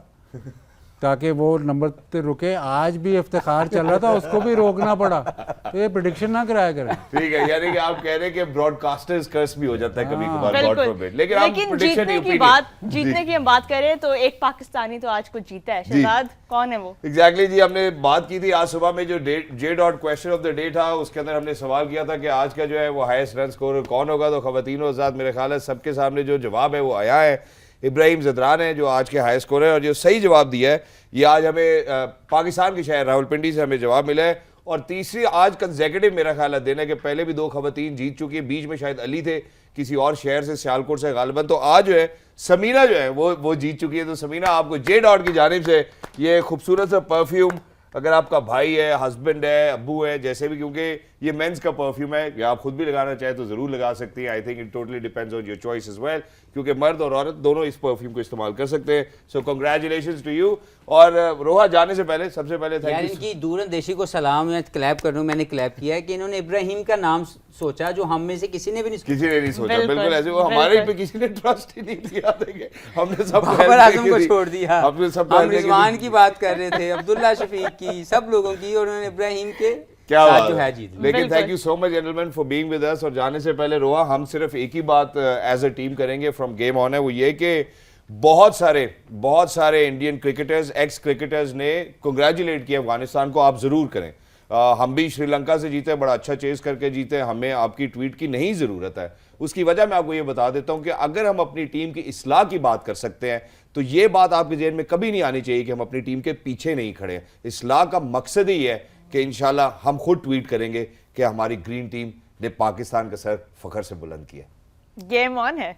D: ताकि वो नंबर पे रुके. आज भी इफ्तिखार चल रहा था, उसको भी रोकना पड़ा. तो ये प्रिडिक्शन ना कराया करें.
A: ठीक है, यानी कि आप कह रहे हैं कि ब्रॉडकास्टर्स कर्स भी हो जाता है कभी कभार, गॉड
C: बिल्कुल.
A: फॉरबिड. लेकिन आप
C: लेकिन
A: prediction
C: जीतने
A: ही
C: की
A: opinion.
C: बात,
A: जी.
C: जीतने की हम बात करें तो एक पाकिस्तानी तो आज कुछ जीता है. शहजाद कौन है वो?
A: एग्जैक्टली जी, हमने बात की थी आज सुबह में जो J dot question of the day था, उसके अंदर हमने सवाल किया था कि आज का जो है वो हाईएस्ट रन स्कोर कौन होगा. तो खवातीन और साथ मेरे ख्याल है सबके सामने जो जवाब है वो आया है. इब्राहिम ज़दरान है जो आज के हाई स्कोर है, और जो सही जवाब दिया है ये आज हमें पाकिस्तान के शहर रावलपिंडी से हमें जवाब मिला है. और तीसरी आज कंसेक्यूटिव मेरा ख्याल है देने के पहले भी 2 खवातीन जीत चुकी है. बीच में शायद अली थे किसी और शहर से, सियालकोट से गालिबन. तो आज जो है समीना जो है वो जीत चुकी है. तो समीना, आपको जे डॉट की जानिब से ये खूबसूरत सा परफ्यूम, अगर आपका भाई है, हस्बैंड है, अब्बू है, जैसे भी, क्योंकि ये मेंस का परफ्यूम है, या आप खुद भी लगाना चाहे तो ज़रूर लगा सकती हैं. I think it totally depends on your choice as well, क्योंकि मर्द और औरत दोनों इस परफ्यूम को इस्तेमाल कर सकते हैं. So congratulations to you. और रोहा, जाने से पहले सबसे पहले
B: यार
A: थैंक यू.
B: इनकी दूरंदेशी को सलाम. मैं क्लैप कर रहा हूँ, मैंने क्लैप किया है कि इन्होंने इब्राहिम का नाम सोचा जो हम में से किसी ने भी नहीं सोचा.
A: किसी ने नहीं सोचा.
C: बिल्कुल,
A: बिल्कुल ऐसे, वो हमारे
C: बिल्कुल.
A: पे किसी ने ट्रस्ट ही नहीं किया. देंगे हमने सब
B: बाबर आजम को छोड़ दिया.
A: हमने सब
B: हम रिजवान की बात कर रहे थे, अब्दुल्ला शफीक की, सब लोगों की, और उन्होंने इब्राहिम के
A: क्या
B: साथ
A: बात
B: जो
A: है.
B: है जीत ली.
A: लेकिन
C: बिल्कुल.
A: Thank you so much gentleman for being with us. और जाने से पहले रोहा, हम सिर्फ एक ही बात एज अ टीम करेंगे फ्रॉम गेम ऑन है, वो ये कि बहुत सारे इंडियन क्रिकेटर्स, एक्स क्रिकेटर्स ने कंग्रेचुलेट किया अफगानिस्तान को. आप जरूर करें. हम भी श्रीलंका से जीते, बड़ा अच्छा चेस करके जीते. हमें आपकी ट्वीट की नहीं ज़रूरत है. उसकी वजह मैं आपको ये बता देता हूं कि अगर हम अपनी टीम की इस्लाह की बात कर सकते हैं तो ये बात आपके जेहन में कभी नहीं आनी चाहिए कि हम अपनी टीम के पीछे नहीं खड़े. इस्लाह का मकसद ही है कि इंशाल्लाह हम खुद ट्वीट करेंगे कि हमारी ग्रीन टीम ने पाकिस्तान का सर फखर से बुलंद किया.
C: गेम ऑन है.